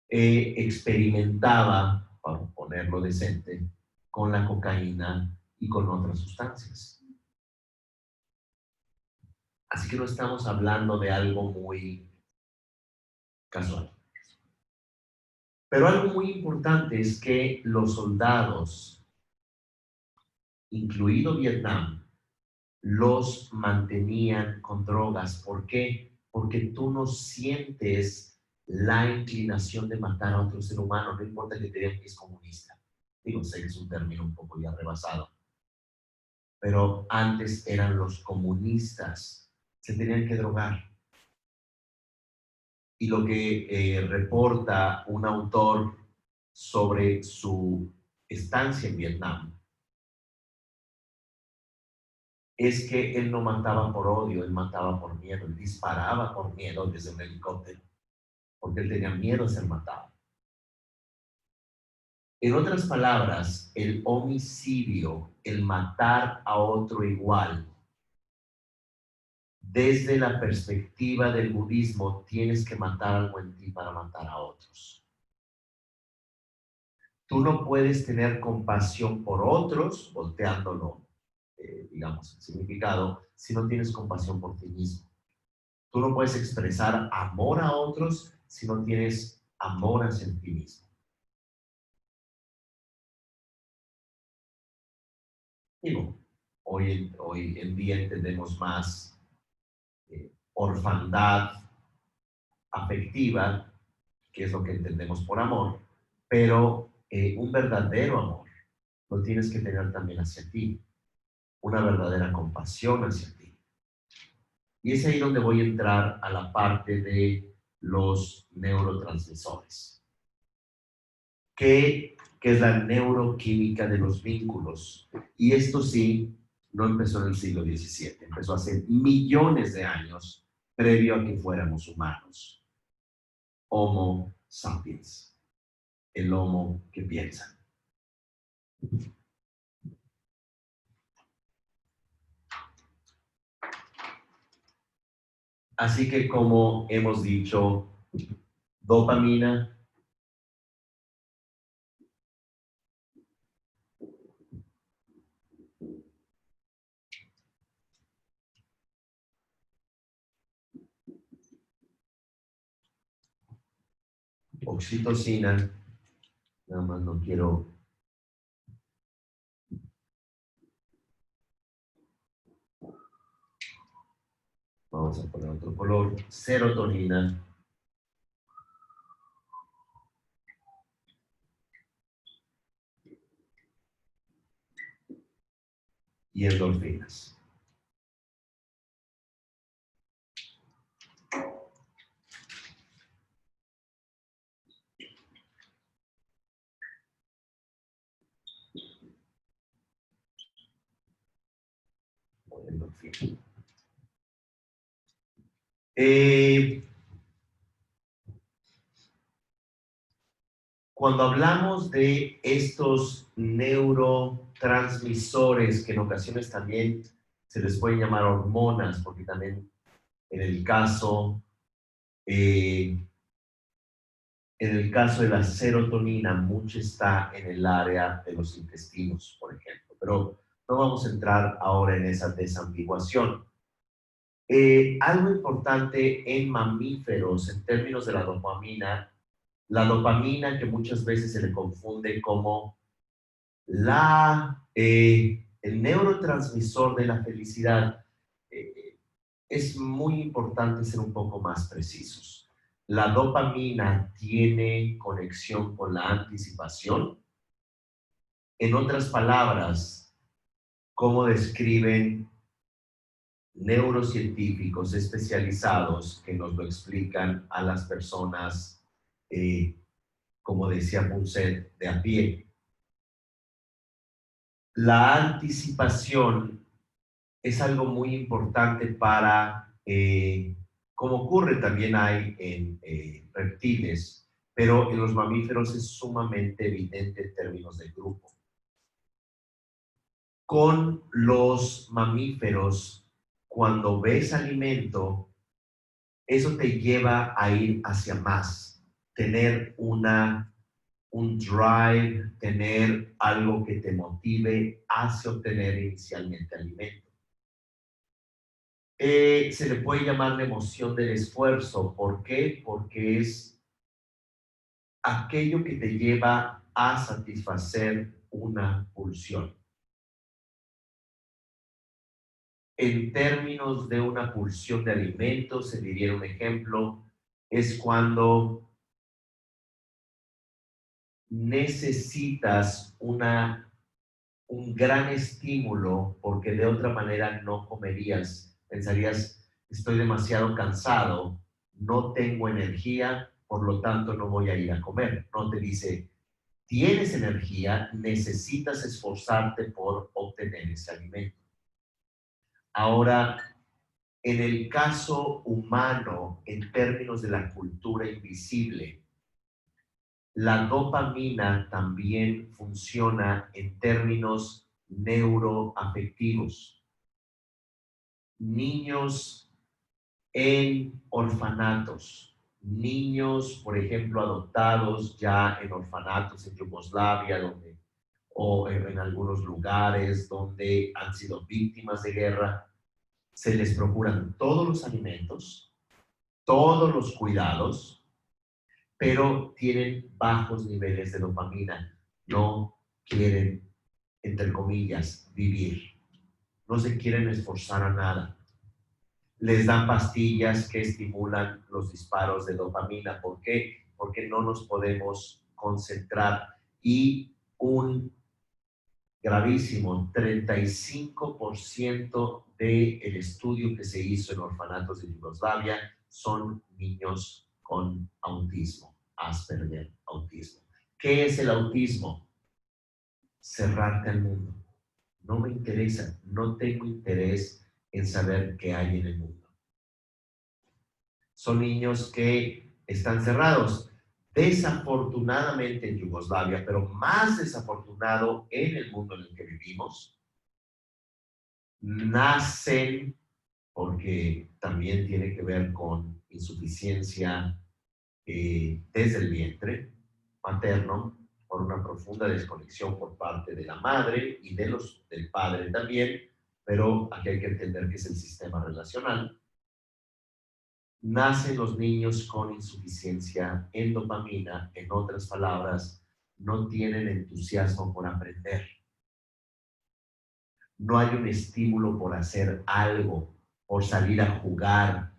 experimentaba, para ponerlo decente, con la cocaína y con otras sustancias. Así que no estamos hablando de algo muy casual. Pero algo muy importante es que los soldados, incluido Vietnam, los mantenían con drogas. ¿Por qué? Porque tú no sientes la inclinación de matar a otro ser humano, no importa que te digan que es comunista. Digo, sé que es un término un poco ya rebasado. Pero antes eran los comunistas, se tenían que drogar. Y lo que reporta un autor sobre su estancia en Vietnam es que él no mataba por odio, él mataba por miedo, él disparaba por miedo desde un helicóptero, porque él tenía miedo a ser matado. En otras palabras, el homicidio, el matar a otro igual, desde la perspectiva del budismo, tienes que matar algo en ti para matar a otros. Tú no puedes tener compasión por otros, volteándolo, digamos, el significado, si no tienes compasión por ti mismo. Tú no puedes expresar amor a otros si no tienes amor hacia ti mismo. Digo, hoy en día entendemos más orfandad afectiva, que es lo que entendemos por amor, pero un verdadero amor lo tienes que tener también hacia ti, una verdadera compasión hacia ti. Y es ahí donde voy a entrar a la parte de los neurotransmisores. ¿Qué es la neuroquímica de los vínculos? Y esto sí, no empezó en el siglo XVII, empezó hace millones de años, previo a que fuéramos humanos. Homo sapiens, el homo que piensa. Así que como hemos dicho, dopamina, oxitocina, nada más no quiero. Vamos a poner otro color. Serotonina. y endorfinas. Endorfina. Cuando hablamos de estos neurotransmisores, que en ocasiones también se les puede llamar hormonas, porque también en el caso de la serotonina, mucho está en el área de los intestinos, por ejemplo. Pero no vamos a entrar ahora en esa desambiguación. Algo importante en mamíferos, en términos de la dopamina que muchas veces se le confunde como el neurotransmisor de la felicidad, es muy importante ser un poco más precisos. La dopamina tiene conexión con la anticipación. En otras palabras, ¿cómo describen neurocientíficos especializados que nos lo explican a las personas, como decía Punset, de a pie? La anticipación es algo muy importante para, como ocurre también hay en reptiles, pero en los mamíferos es sumamente evidente en términos de grupo. Con los mamíferos, cuando ves alimento, eso te lleva a ir hacia más, tener un drive, tener algo que te motive hacia obtener inicialmente alimento. Se le puede llamar la emoción del esfuerzo. ¿Por qué? Porque es aquello que te lleva a satisfacer una pulsión. En términos de una pulsión de alimentos, se diría un ejemplo, es cuando necesitas un gran estímulo porque de otra manera no comerías. Pensarías, estoy demasiado cansado, no tengo energía, por lo tanto no voy a ir a comer. No te dice, tienes energía, necesitas esforzarte por obtener ese alimento. Ahora, en el caso humano, en términos de la cultura invisible, la dopamina también funciona en términos neuroafectivos. Niños en orfanatos, niños, por ejemplo, adoptados ya en orfanatos en Yugoslavia, o en algunos lugares donde han sido víctimas de guerra, se les procuran todos los alimentos, todos los cuidados, pero tienen bajos niveles de dopamina. No quieren, entre comillas, vivir. No se quieren esforzar a nada. Les dan pastillas que estimulan los disparos de dopamina. ¿Por qué? Porque no nos podemos concentrar. Y un gravísimo 35% del estudio que se hizo en orfanatos de Yugoslavia son niños con autismo, Asperger, autismo. ¿Qué es el autismo? Cerrarte al mundo. No me interesa, no tengo interés en saber qué hay en el mundo. Son niños que están cerrados. Desafortunadamente en Yugoslavia, pero más desafortunado en el mundo en el que vivimos, nacen, porque también tiene que ver con insuficiencia desde el vientre materno, por una profunda desconexión por parte de la madre y del padre también, pero aquí hay que entender que es el sistema relacional. Nacen los niños con insuficiencia en dopamina, en otras palabras, no tienen entusiasmo por aprender. No hay un estímulo por hacer algo, por salir a jugar,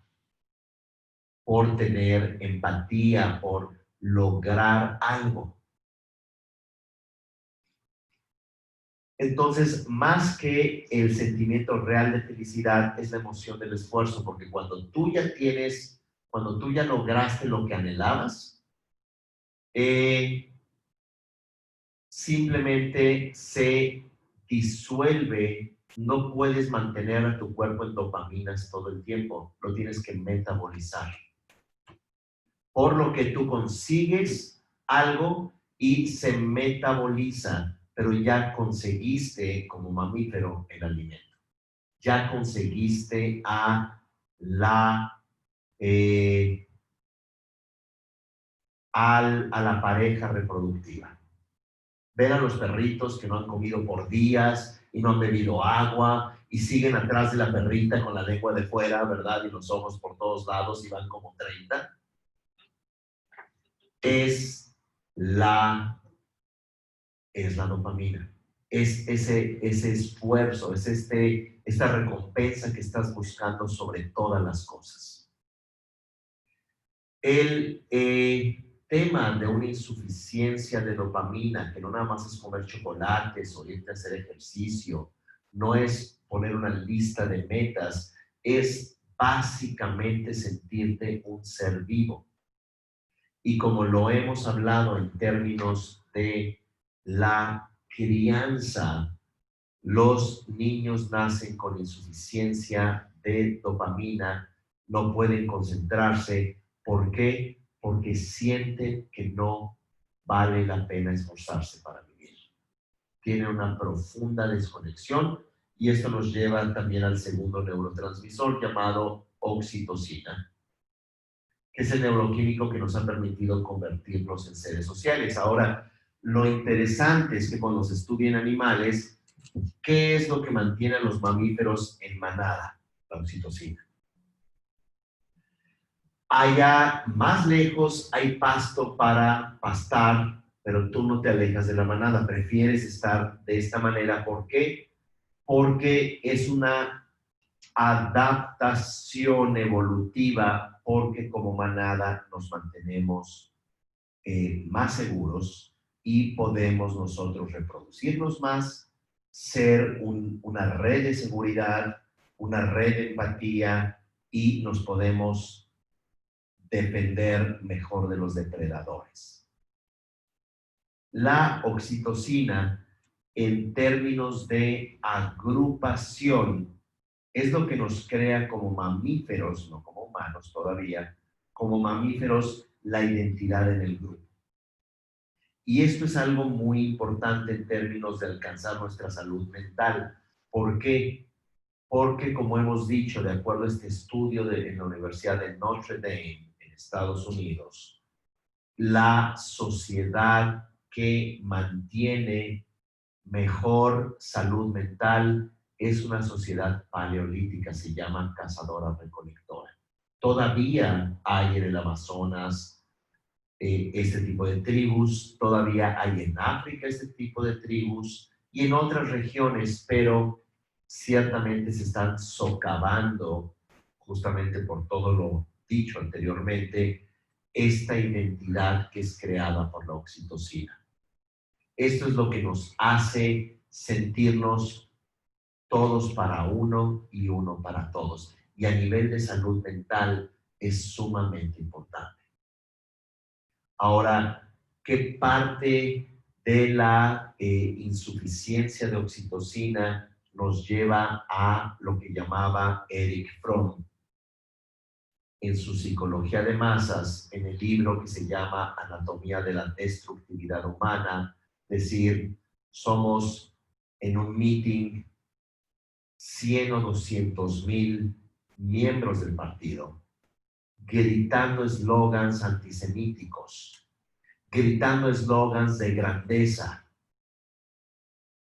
por tener empatía, por lograr algo. Entonces, más que el sentimiento real de felicidad, es la emoción del esfuerzo, porque cuando tú ya lograste lo que anhelabas, simplemente se disuelve. No puedes mantener a tu cuerpo en dopaminas todo el tiempo, lo tienes que metabolizar. Por lo que tú consigues algo y se metaboliza, pero ya conseguiste como mamífero el alimento. Ya conseguiste eh, a la pareja reproductiva. Ver a los perritos que no han comido por días y no han bebido agua y siguen atrás de la perrita con la lengua de fuera, ¿verdad? Y los ojos por todos lados y van como 30. Es la dopamina. Es ese esfuerzo, es esta recompensa que estás buscando sobre todas las cosas. El tema de una insuficiencia de dopamina, que no nada más es comer chocolates o irte a hacer ejercicio, no es poner una lista de metas, es básicamente sentirte un ser vivo. Y como lo hemos hablado en términos de la crianza, los niños nacen con insuficiencia de dopamina, no pueden concentrarse. ¿Por qué? Porque sienten que no vale la pena esforzarse para vivir. Tienen una profunda desconexión y esto nos lleva también al segundo neurotransmisor llamado oxitocina, que es el neuroquímico que nos ha permitido convertirnos en seres sociales. Ahora, lo interesante es que cuando se estudian animales, ¿qué es lo que mantiene a los mamíferos en manada? La oxitocina. Allá más lejos hay pasto para pastar, pero tú no te alejas de la manada, prefieres estar de esta manera. ¿Por qué? Porque es una adaptación evolutiva, porque como manada nos mantenemos más seguros y podemos nosotros reproducirnos más, ser una red de seguridad, una red de empatía y nos podemos defender mejor de los depredadores. La oxitocina, en términos de agrupación, es lo que nos crea como mamíferos, no como humanos todavía, como mamíferos, la identidad en el grupo. Y esto es algo muy importante en términos de alcanzar nuestra salud mental. ¿Por qué? Porque, como hemos dicho, de acuerdo a este estudio en la Universidad de Notre Dame, en Estados Unidos, la sociedad que mantiene mejor salud mental es una sociedad paleolítica, se llama cazadora-recolectora. Todavía hay en el Amazonas este tipo de tribus, todavía hay en África este tipo de tribus y en otras regiones, pero ciertamente se están socavando, justamente por todo lo dicho anteriormente, esta identidad que es creada por la oxitocina. Esto es lo que nos hace sentirnos todos para uno y uno para todos. Y a nivel de salud mental es sumamente importante. Ahora, ¿qué parte de la insuficiencia de oxitocina nos lleva a lo que llamaba Erich Fromm en su Psicología de Masas, en el libro que se llama Anatomía de la Destructividad Humana? Es decir, somos en un meeting 100 o 200,000 miembros del partido, gritando eslogans antisemíticos, gritando eslogans de grandeza.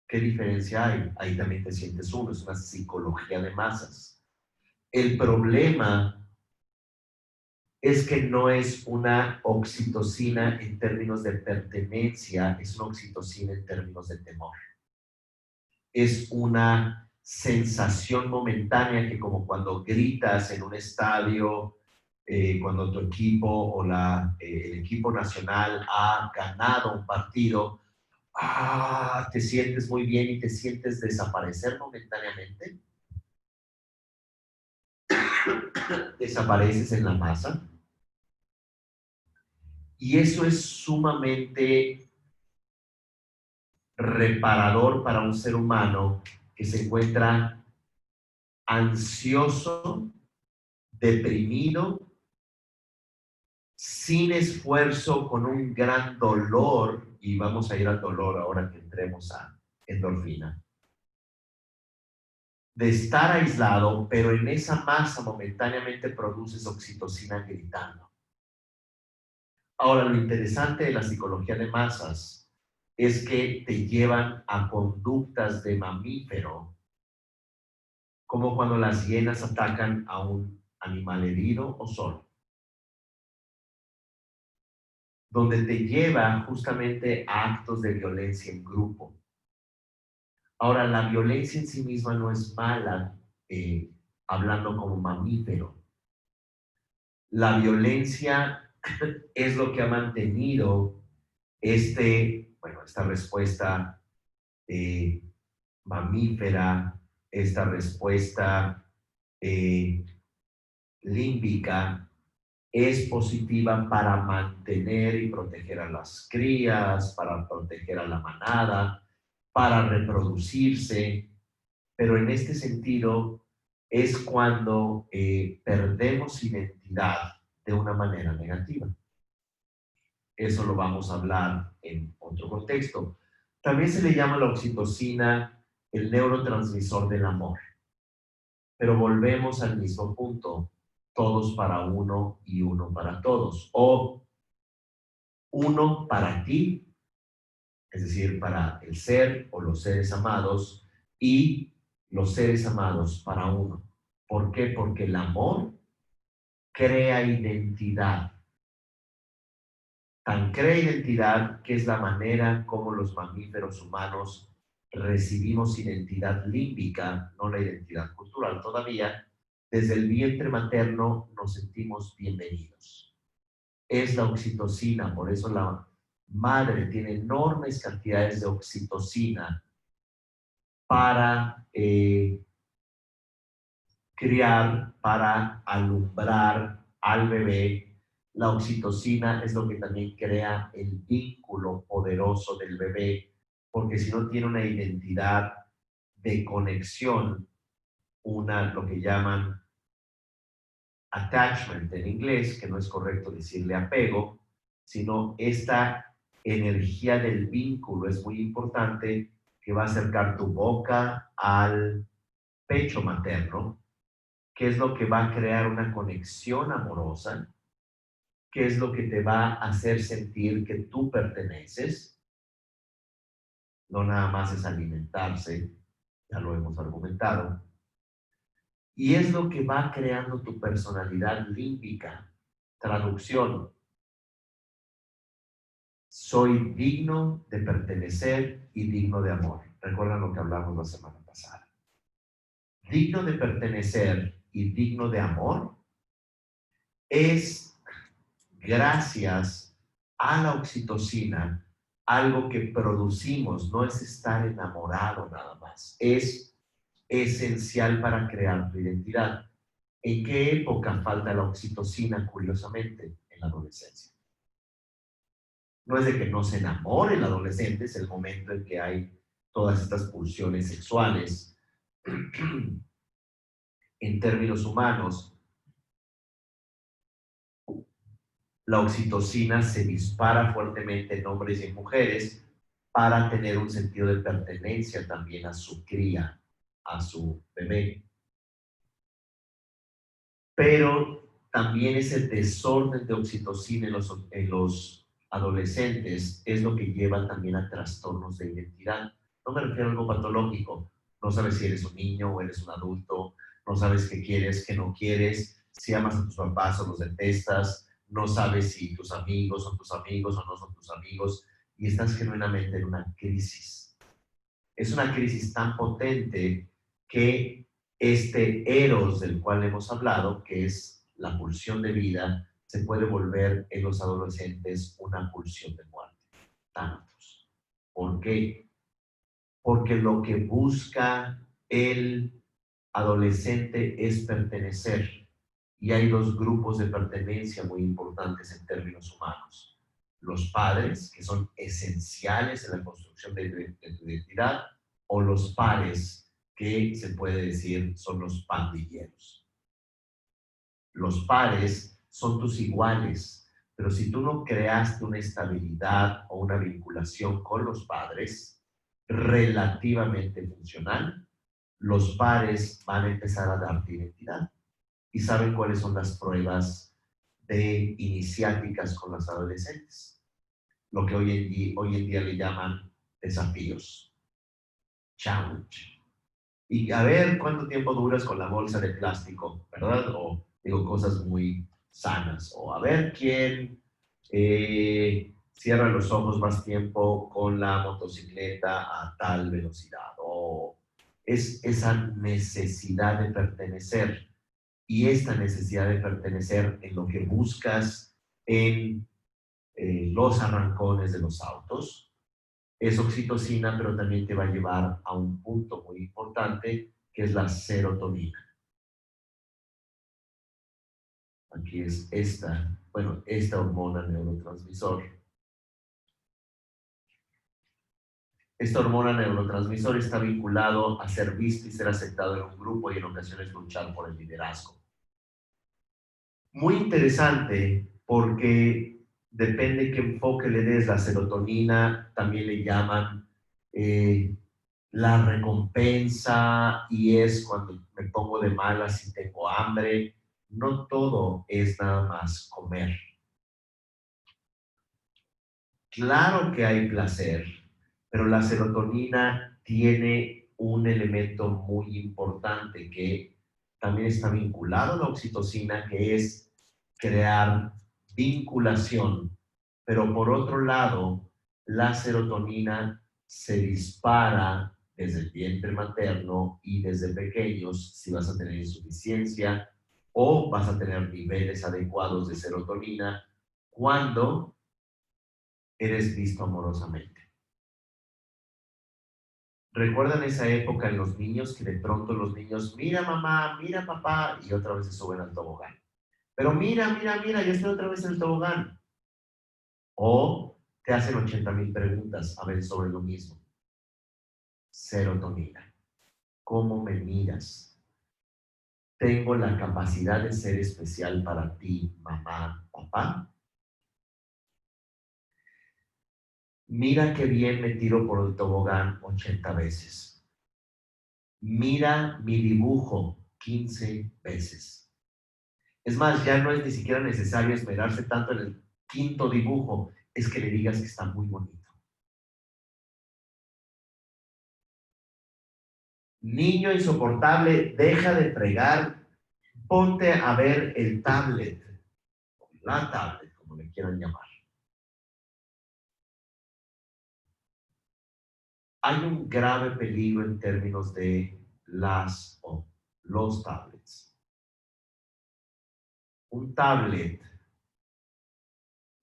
¿Qué diferencia hay? Ahí también te sientes uno, es una psicología de masas. El problema es que no es una oxitocina en términos de pertenencia, es una oxitocina en términos de temor. Es una sensación momentánea que, como cuando gritas en un estadio, cuando tu equipo o el equipo nacional ha ganado un partido, te sientes muy bien y te sientes desaparecer momentáneamente. Desapareces en la masa. Y eso es sumamente reparador para un ser humano que se encuentra ansioso, deprimido, sin esfuerzo, con un gran dolor, y vamos a ir al dolor ahora que entremos a endorfina, de estar aislado, pero en esa masa momentáneamente produces oxitocina gritando. Ahora, lo interesante de la psicología de masas es que te llevan a conductas de mamífero, como cuando las hienas atacan a un animal herido o solo, donde te lleva justamente a actos de violencia en grupo. Ahora, la violencia en sí misma no es mala, hablando como mamífero. La violencia es lo que ha mantenido esta respuesta eh, mamífera, esta respuesta eh, límbica, es positiva para mantener y proteger a las crías, para proteger a la manada, para reproducirse, pero en este sentido es cuando perdemos identidad de una manera negativa. Eso lo vamos a hablar en otro contexto. También se le llama la oxitocina el neurotransmisor del amor, pero volvemos al mismo punto, todos para uno y uno para todos, o uno para ti, es decir, para el ser o los seres amados, y los seres amados para uno. ¿Por qué? Porque el amor crea identidad. Tan crea identidad que es la manera como los mamíferos humanos recibimos identidad límbica, no la identidad cultural todavía. Desde el vientre materno nos sentimos bienvenidos. Es la oxitocina, por eso la madre tiene enormes cantidades de oxitocina para criar, para alumbrar al bebé. La oxitocina es lo que también crea el vínculo poderoso del bebé, porque si no tiene una identidad de conexión, lo que llaman attachment en inglés, que no es correcto decirle apego, sino esta energía del vínculo es muy importante, que va a acercar tu boca al pecho materno, que es lo que va a crear una conexión amorosa, que es lo que te va a hacer sentir que tú perteneces, no nada más es alimentarse, ya lo hemos argumentado, y es lo que va creando tu personalidad límbica. Traducción: soy digno de pertenecer y digno de amor. Recuerdan lo que hablamos la semana pasada. Digno de pertenecer y digno de amor es, gracias a la oxitocina, algo que producimos, no es estar enamorado nada más, es esencial para crear tu identidad. ¿En qué época falta la oxitocina, curiosamente? En la adolescencia. No es de que no se enamore el adolescente, es el momento en que hay todas estas pulsiones sexuales. En términos humanos, la oxitocina se dispara fuertemente en hombres y en mujeres para tener un sentido de pertenencia también a su cría, a su bebé. Pero también ese desorden de oxitocina en los adolescentes es lo que lleva también a trastornos de identidad. No me refiero a algo patológico. No sabes si eres un niño o eres un adulto, no sabes qué quieres, qué no quieres, si amas a tus papás o los detestas, no sabes si tus amigos son tus amigos o no son tus amigos, y estás genuinamente en una crisis. Es una crisis tan potente que este eros del cual hemos hablado, que es la pulsión de vida, se puede volver en los adolescentes una pulsión de muerte. Tánatos. ¿Por qué? Porque lo que busca el adolescente es pertenecer. Y hay dos grupos de pertenencia muy importantes en términos humanos. Los padres, que son esenciales en la construcción de tu identidad, o los pares, que se puede decir son los pandilleros. Los pares son tus iguales, pero si tú no creaste una estabilidad o una vinculación con los padres relativamente funcional, los pares van a empezar a darte identidad. ¿Y saben cuáles son las pruebas de iniciáticas con las adolescentes? Lo que hoy en día le llaman desafíos, challenge. Y a ver cuánto tiempo duras con la bolsa de plástico, ¿verdad? O digo cosas muy sanas. O a ver quién cierra los ojos más tiempo con la motocicleta a tal velocidad. O es esa necesidad de pertenecer. Y esta necesidad de pertenecer en lo que buscas en los arrancones de los autos, es oxitocina, pero también te va a llevar a un punto muy importante, que es la serotonina. Aquí es esta hormona neurotransmisor. Esta hormona neurotransmisor está vinculado a ser visto y ser aceptado en un grupo y en ocasiones luchar por el liderazgo. Muy interesante porque depende qué enfoque le des. La serotonina también le llaman la recompensa, y es cuando me pongo de malas y tengo hambre. No todo es nada más comer. Claro que hay placer, pero la serotonina tiene un elemento muy importante que también está vinculado a la oxitocina, que es crear vinculación. Pero por otro lado, la serotonina se dispara desde el vientre materno y desde pequeños si vas a tener insuficiencia o vas a tener niveles adecuados de serotonina cuando eres visto amorosamente. ¿Recuerdan esa época en los niños que de pronto los niños, mira mamá, mira papá, y otra vez se suben al tobogán? Pero mira, mira, mira, yo estoy otra vez en el tobogán. O te hacen 80,000 preguntas a ver sobre lo mismo. Serotonina. ¿Cómo me miras? ¿Tengo la capacidad de ser especial para ti, mamá, papá? Mira qué bien me tiro por el tobogán 80 veces. Mira mi dibujo 15 veces. Es más, ya no es ni siquiera necesario esmerarse tanto en el quinto dibujo, es que le digas que está muy bonito. Niño insoportable, deja de fregar, ponte a ver el tablet, la tablet, como le quieran llamar. Hay un grave peligro en términos de las o los tablets. Un tablet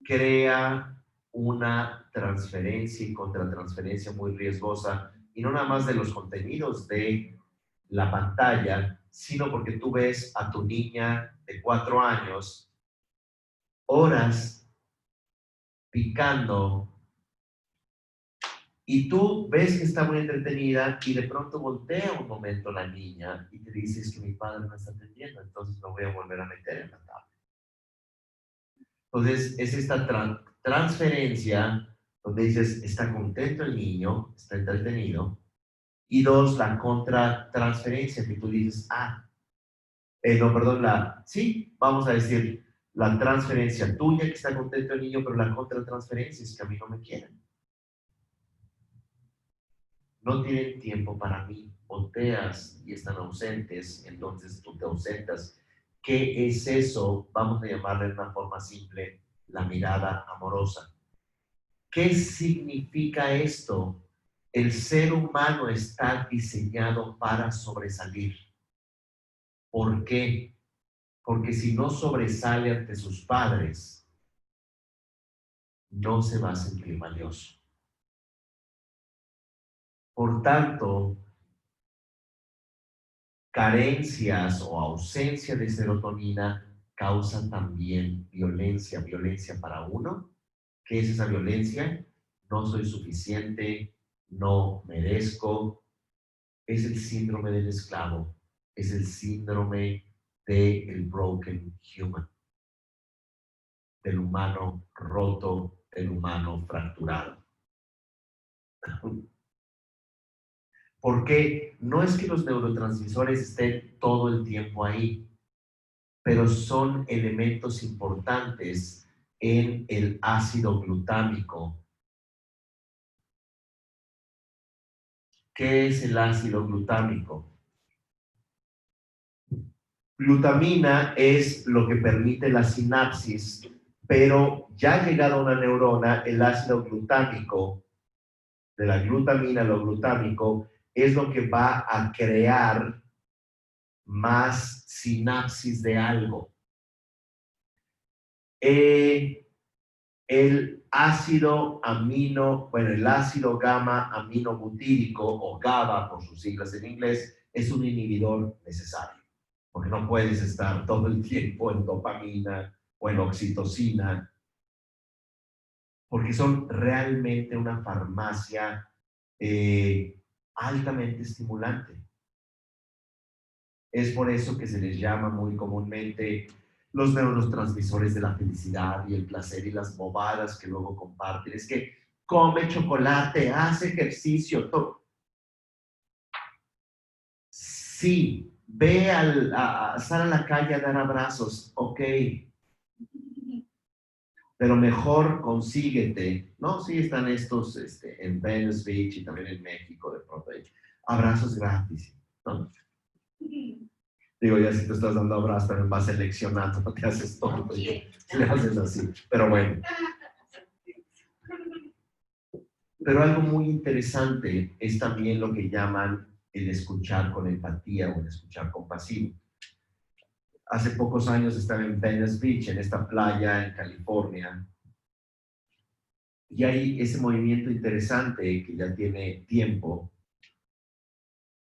crea una transferencia y contratransferencia muy riesgosa, y no nada más de los contenidos de la pantalla, sino porque tú ves a tu niña de 4 años horas picando, y tú ves que está muy entretenida y de pronto voltea un momento la niña y te dices que mi padre no está atendiendo, entonces no voy a volver a meter en la tabla. Entonces es esta transferencia donde dices, está contento el niño, está entretenido. Y dos, la contratransferencia, que tú dices, no, perdón, sí, vamos a decir, la transferencia tuya, que está contento el niño, pero la contratransferencia es que a mí no me quieren. No tienen tiempo para mí, volteas y están ausentes, entonces tú te ausentas. ¿Qué es eso? Vamos a llamarle de una forma simple, la mirada amorosa. ¿Qué significa esto? El ser humano está diseñado para sobresalir. ¿Por qué? Porque si no sobresale ante sus padres, no se va a sentir valioso. Por tanto, carencias o ausencia de serotonina causan también violencia, violencia para uno. ¿Qué es esa violencia? No soy suficiente, no merezco. Es el síndrome del esclavo, es el síndrome del broken human, del humano roto, del humano fracturado. Porque no es que los neurotransmisores estén todo el tiempo ahí, pero son elementos importantes en el ácido glutámico. ¿Qué es el ácido glutámico? Glutamina es lo que permite la sinapsis, pero ya llegado a una neurona, el ácido glutámico, de la glutamina a lo glutámico, es lo que va a crear más sinapsis de algo. El ácido el ácido gamma aminobutírico, o GABA por sus siglas en inglés, es un inhibidor necesario, porque no puedes estar todo el tiempo en dopamina o en oxitocina, porque son realmente una farmacia altamente estimulante. Es por eso que se les llama muy comúnmente los neurotransmisores de la felicidad y el placer y las bobadas que luego comparten. Es que come chocolate, hace ejercicio, todo. Sí, ve sal a la calle a dar abrazos, ok. Pero mejor consíguete, ¿no? Sí, están estos en Venice Beach y también en México, de pronto hay abrazos gratis, ¿no? Digo, ya si te estás dando abrazos, también vas seleccionando, no te haces tonto, le haces así, pero bueno. Pero algo muy interesante es también lo que llaman el escuchar con empatía o el escuchar compasivo. Hace pocos años estaba en Venice Beach, en esta playa en California, y hay ese movimiento interesante que ya tiene tiempo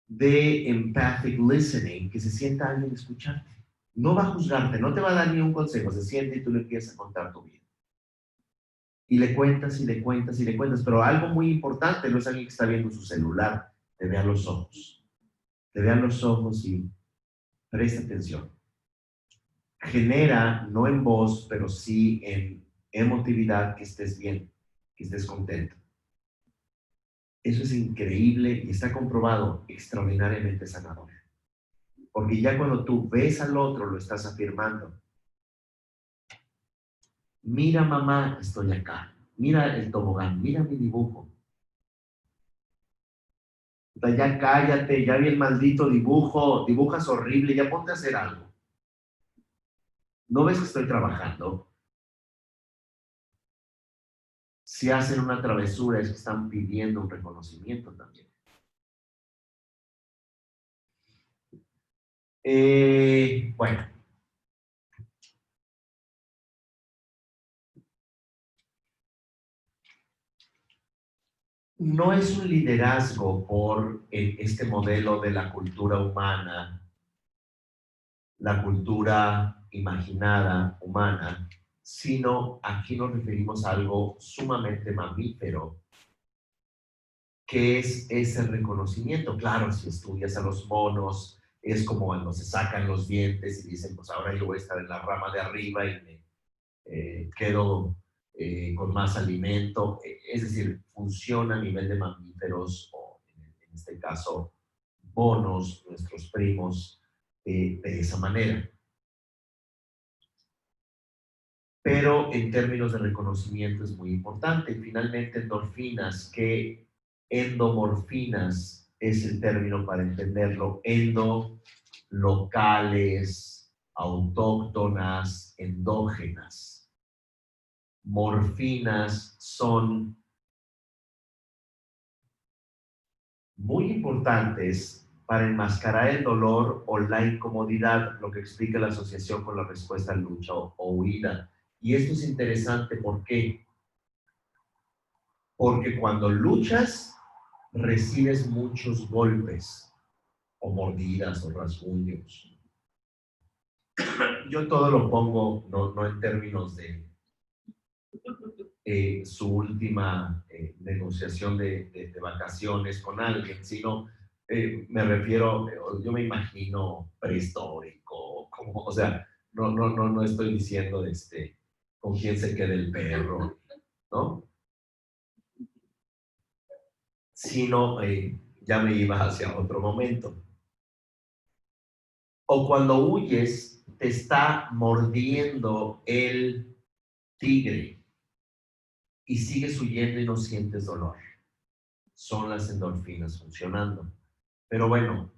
de empathic listening, que se sienta alguien a escucharte. No va a juzgarte, no te va a dar ni un consejo, se siente y tú le empiezas a contar tu vida. Y le cuentas y le cuentas y le cuentas, pero algo muy importante no es alguien que está viendo su celular, te ve a los ojos. Te ve a los ojos y presta atención. Genera, no en voz, pero sí en emotividad, que estés bien, que estés contento. Eso es increíble y está comprobado, extraordinariamente sanador. Porque ya cuando tú ves al otro, lo estás afirmando. Mira, mamá, estoy acá. Mira el tobogán, mira mi dibujo. Ya cállate, ya vi el maldito dibujo, dibujas horrible, ya ponte a hacer algo. ¿No ves que estoy trabajando? Si hacen una travesura es que están pidiendo un reconocimiento también. Bueno. No es un liderazgo por este modelo de la cultura humana, la cultura imaginada humana, sino aquí nos referimos a algo sumamente mamífero, que es ese reconocimiento. Claro, si estudias a los monos, es como cuando se sacan los dientes y dicen, pues ahora yo voy a estar en la rama de arriba y me quedo con más alimento. Es decir, funciona a nivel de mamíferos o en este caso monos, nuestros primos, de esa manera. Pero en términos de reconocimiento es muy importante. Y finalmente, endorfinas, que endomorfinas es el término para entenderlo. Endo, locales, autóctonas, endógenas. Morfinas son muy importantes para enmascarar el dolor o la incomodidad, lo que explica la asociación con la respuesta a lucha o huida. Y esto es interesante, ¿por qué? Porque cuando luchas, recibes muchos golpes o mordidas o rasguños. Yo todo lo pongo no en términos de su última negociación de vacaciones con alguien, sino me refiero, yo me imagino prehistórico, como, o sea, no estoy diciendo con quién se queda el perro, ¿no? Sino ya me iba hacia otro momento. O cuando huyes, te está mordiendo el tigre y sigues huyendo y no sientes dolor. Son las endorfinas funcionando. Pero bueno,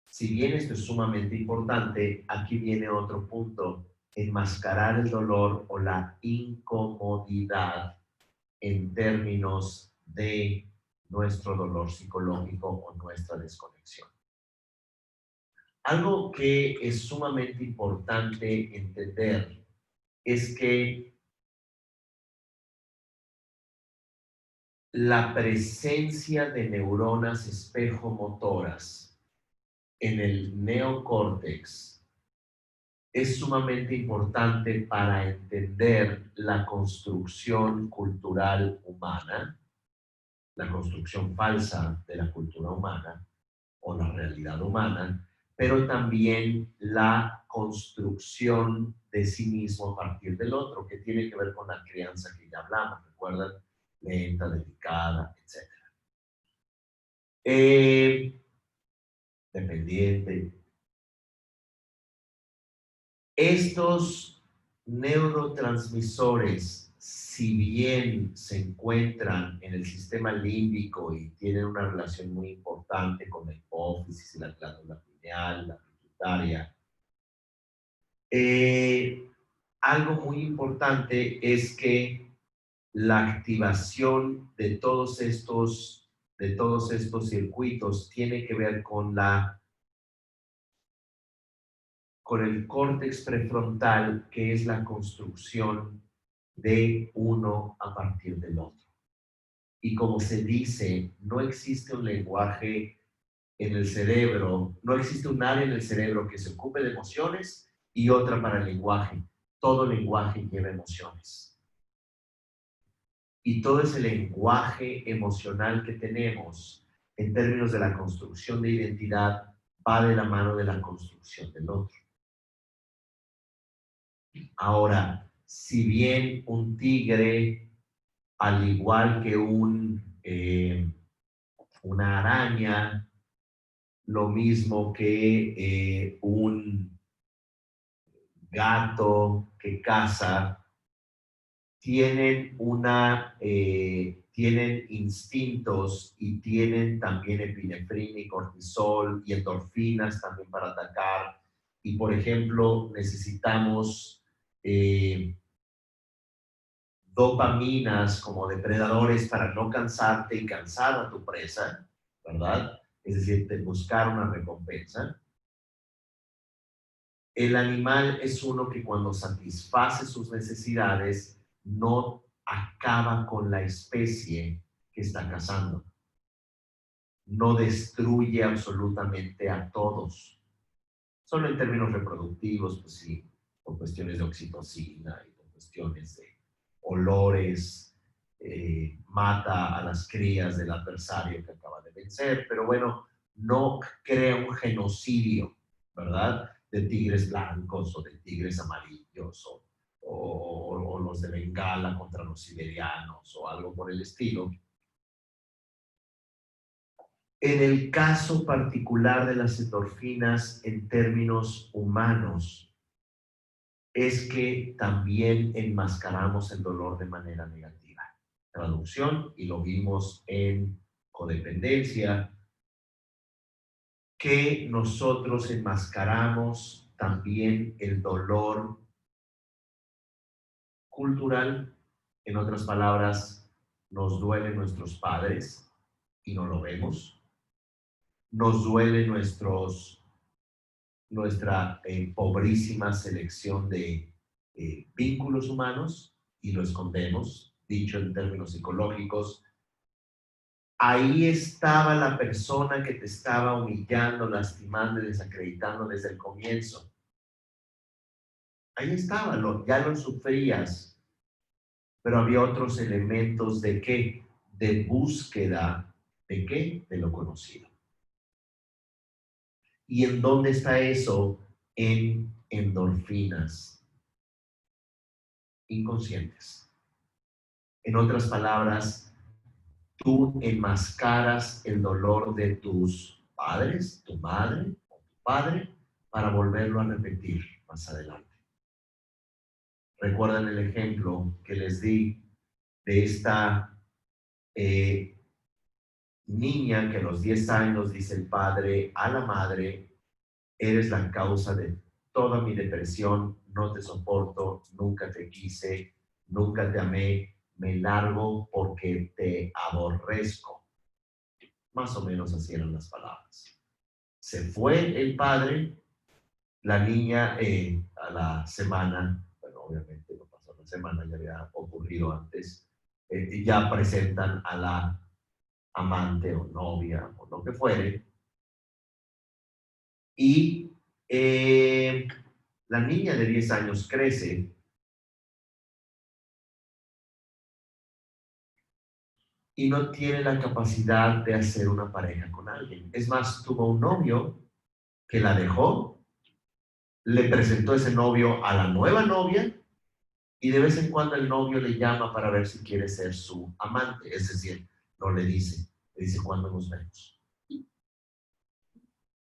si bien esto es sumamente importante, aquí viene otro punto: enmascarar el dolor o la incomodidad en términos de nuestro dolor psicológico o nuestra desconexión. Algo que es sumamente importante entender es que la presencia de neuronas espejomotoras en el neocórtex es sumamente importante para entender la construcción cultural humana, la construcción falsa de la cultura humana o la realidad humana, pero también la construcción de sí mismo a partir del otro, que tiene que ver con la crianza que ya hablamos, ¿recuerdan? Lenta, delicada, etc. Dependiente. Estos neurotransmisores, si bien se encuentran en el sistema límbico y tienen una relación muy importante con la hipófisis y la glándula pineal, la pituitaria, algo muy importante es que la activación de todos estos circuitos tiene que ver con el córtex prefrontal, que es la construcción de uno a partir del otro. Y como se dice, no existe un lenguaje en el cerebro, no existe un área en el cerebro que se ocupe de emociones y otra para el lenguaje. Todo lenguaje lleva emociones. Y todo ese lenguaje emocional que tenemos en términos de la construcción de identidad va de la mano de la construcción del otro. Ahora, si bien un tigre, al igual que una araña, lo mismo que un gato que caza, tienen instintos y tienen también epinefrina y cortisol y endorfinas también para atacar. Y, por ejemplo, necesitamos dopaminas como depredadores para no cansarte y cansar a tu presa, ¿verdad? Es decir, de buscar una recompensa. El animal es uno que cuando satisface sus necesidades no acaba con la especie que está cazando. No destruye absolutamente a todos. Solo en términos reproductivos, pues sí, por cuestiones de oxitocina y por cuestiones de olores, mata a las crías del adversario que acaba de vencer, pero bueno, no crea un genocidio, ¿verdad? De tigres blancos o de tigres amarillos o los de Bengala contra los siberianos o algo por el estilo. En el caso particular de las endorfinas en términos humanos, es que también enmascaramos el dolor de manera negativa. Traducción, y lo vimos en codependencia, que nosotros enmascaramos también el dolor cultural. En otras palabras, nos duelen nuestros padres y no lo vemos. Nos duele nuestra pobrísima selección de vínculos humanos y lo escondemos. Dicho en términos psicológicos, Ahí estaba la persona que te estaba humillando, lastimando y desacreditando desde el comienzo. Ahí estaba, ya lo sufrías, pero había otros elementos de qué, de búsqueda, ¿de qué? De lo conocido. ¿Y en dónde está eso? En endorfinas inconscientes. En otras palabras, tú enmascaras el dolor de tus padres, tu madre o tu padre, para volverlo a repetir más adelante. ¿Recuerdan el ejemplo que les di de esta niña que a los 10 años dice el padre a la madre: eres la causa de toda mi depresión, no te soporto, nunca te quise, nunca te amé, me largo porque te aborrezco? Más o menos así eran las palabras. Se fue el padre, la niña a la semana, bueno, obviamente no pasó la semana, ya había ocurrido antes, ya presentan a la amante o novia o lo que fuere, y la niña de 10 años crece y no tiene la capacidad de hacer una pareja con alguien. Es más, tuvo un novio que la dejó, le presentó ese novio a la nueva novia y de vez en cuando el novio le llama para ver si quiere ser su amante. Es decir, no le dice, le dice cuándo nos vemos.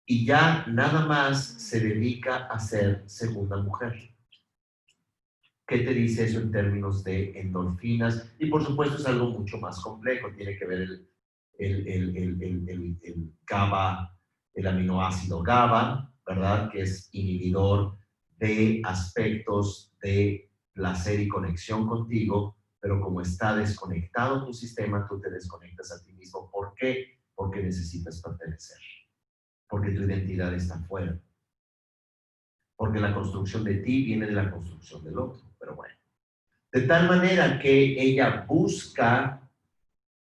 Y ya nada más se dedica a ser segunda mujer. ¿Qué te dice eso en términos de endorfinas? Y por supuesto es algo mucho más complejo, tiene que ver el GABA, el aminoácido GABA, ¿verdad? Que es inhibidor de aspectos de placer y conexión contigo, pero como está desconectado tu sistema, tú te desconectas a ti mismo. ¿Por qué? Porque necesitas pertenecer, porque tu identidad está fuera, porque la construcción de ti viene de la construcción del otro, pero bueno. De tal manera que ella busca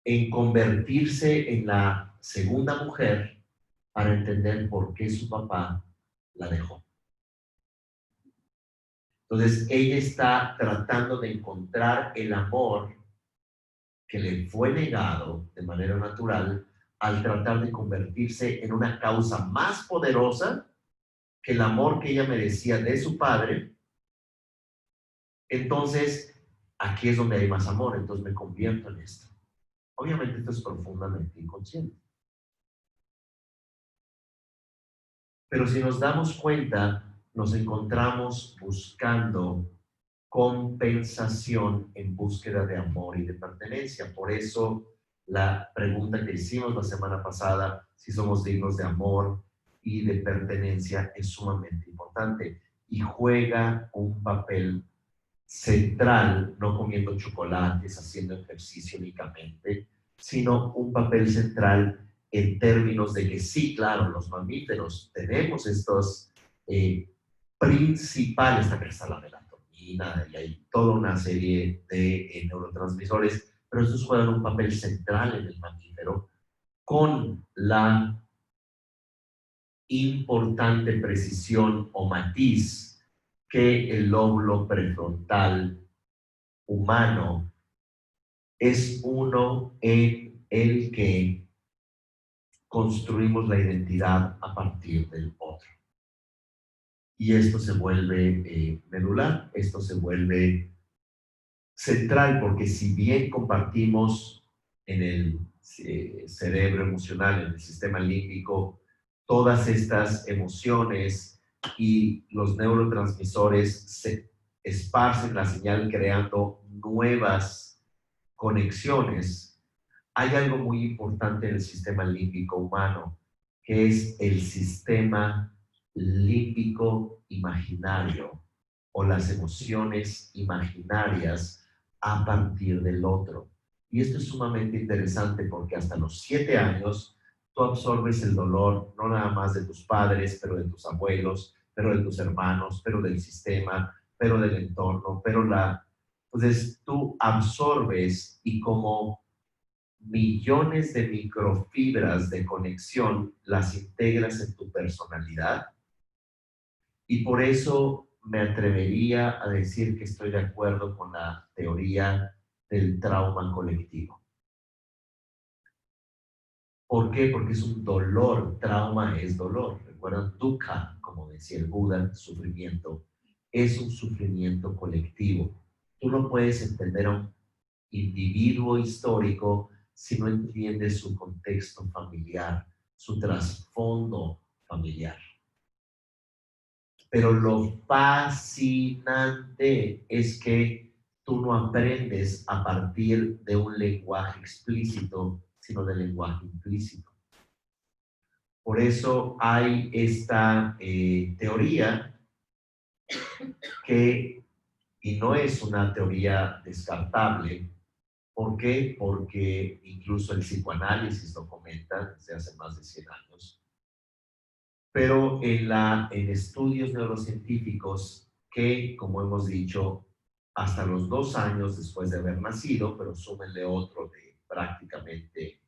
en convertirse en la segunda mujer para entender por qué su papá la dejó. Entonces, ella está tratando de encontrar el amor que le fue negado de manera natural al tratar de convertirse en una causa más poderosa que el amor que ella merecía de su padre. Entonces, aquí es donde hay más amor, entonces me convierto en esto. Obviamente esto es profundamente inconsciente. Pero si nos damos cuenta, nos encontramos buscando compensación en búsqueda de amor y de pertenencia. Por eso la pregunta que hicimos la semana pasada, si somos dignos de amor y de pertenencia, es sumamente importante y juega un papel central, no comiendo chocolates, haciendo ejercicio únicamente, sino un papel central en términos de que sí, claro, los mamíferos tenemos estos principales, también está la melatonina y hay toda una serie de neurotransmisores, pero estos juegan un papel central en el mamífero con la importante precisión o matiz que el lóbulo prefrontal humano es uno en el que construimos la identidad a partir del otro. Y esto se vuelve medular, esto se vuelve central, porque si bien compartimos en el cerebro emocional, en el sistema límbico, todas estas emociones y los neurotransmisores se esparcen la señal creando nuevas conexiones, hay algo muy importante en el sistema límbico humano, que es el sistema límbico imaginario o las emociones imaginarias a partir del otro. Y esto es sumamente interesante porque hasta los 7 años tú absorbes el dolor no nada más de tus padres, pero de tus abuelos, pero de tus hermanos, pero del sistema, pero del entorno, pero entonces tú absorbes y como millones de microfibras de conexión, las integras en tu personalidad, y por eso me atrevería a decir que estoy de acuerdo con la teoría del trauma colectivo. ¿Por qué? Porque es un dolor, trauma es dolor. Recuerdan, dukkha, como decía el Buda, sufrimiento, es un sufrimiento colectivo. Tú no puedes entender a un individuo histórico si no entiendes su contexto familiar, su trasfondo familiar. Pero lo fascinante es que tú no aprendes a partir de un lenguaje explícito, sino del lenguaje implícito. Por eso hay esta teoría que, y no es una teoría descartable. ¿Por qué? Porque incluso el psicoanálisis lo comenta desde hace más de 100 años. Pero en estudios neurocientíficos que, como hemos dicho, hasta los 2 años después de haber nacido, pero súmenle otro de prácticamente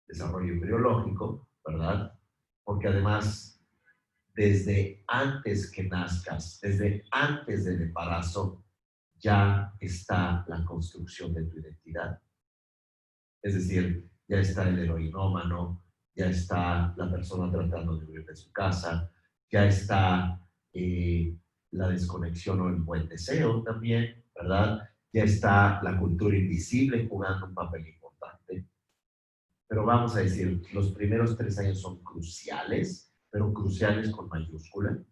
desarrollo embriológico, ¿verdad? Porque además, desde antes que nazcas, desde antes del embarazo, ya está la construcción de tu identidad. Es decir, ya está el heroinómano, ya está la persona tratando de huir de su casa, ya está la desconexión o el buen deseo también, ¿verdad? Ya está la cultura invisible jugando un papel importante. Pero vamos a decir, los primeros 3 años son cruciales, pero cruciales con mayúscula.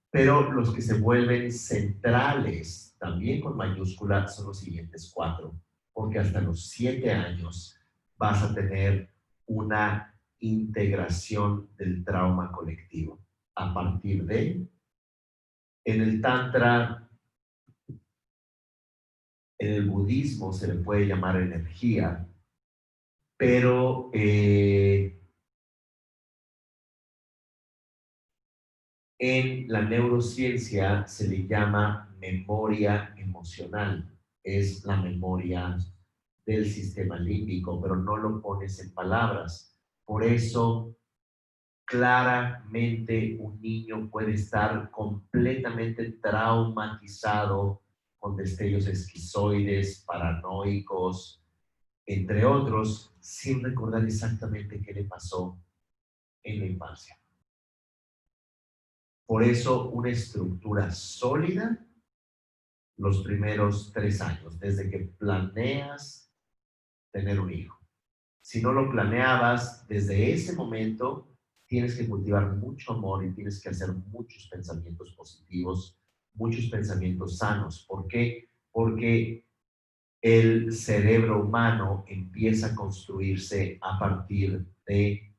Pero los que se vuelven centrales, también con mayúscula, son los siguientes 4, porque hasta los 7 años vas a tener una integración del trauma colectivo. A partir de, en el Tantra, en el budismo se le puede llamar energía, pero en la neurociencia se le llama memoria emocional. Es la memoria del sistema límbico, pero no lo pones en palabras. Por eso, claramente un niño puede estar completamente traumatizado con destellos esquizoides, paranoicos, entre otros, sin recordar exactamente qué le pasó en la infancia. Por eso, una estructura sólida los primeros 3 años, desde que planeas tener un hijo. Si no lo planeabas, desde ese momento tienes que cultivar mucho amor y tienes que hacer muchos pensamientos positivos, muchos pensamientos sanos. ¿Por qué? Porque el cerebro humano empieza a construirse a partir de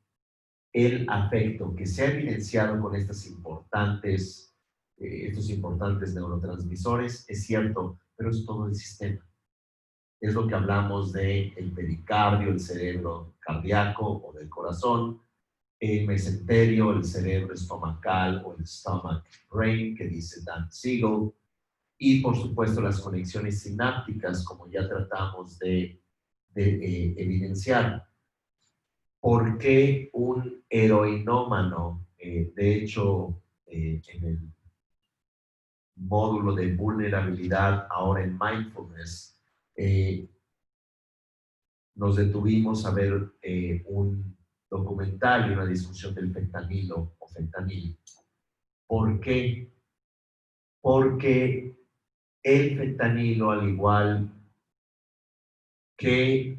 el afecto que se ha evidenciado con estos importantes neurotransmisores, es cierto, pero es todo el sistema. Es lo que hablamos de el pericardio, el cerebro cardíaco o del corazón, el mesenterio, el cerebro estomacal o el stomach brain, que dice Dan Siegel, y por supuesto las conexiones sinápticas, como ya tratamos de evidenciar. ¿Por qué un heroinómano, de hecho, en el módulo de vulnerabilidad, ahora en mindfulness, nos detuvimos a ver un documental y una discusión del fentanilo o fentanil? ¿Por qué? Porque el fentanilo, al igual que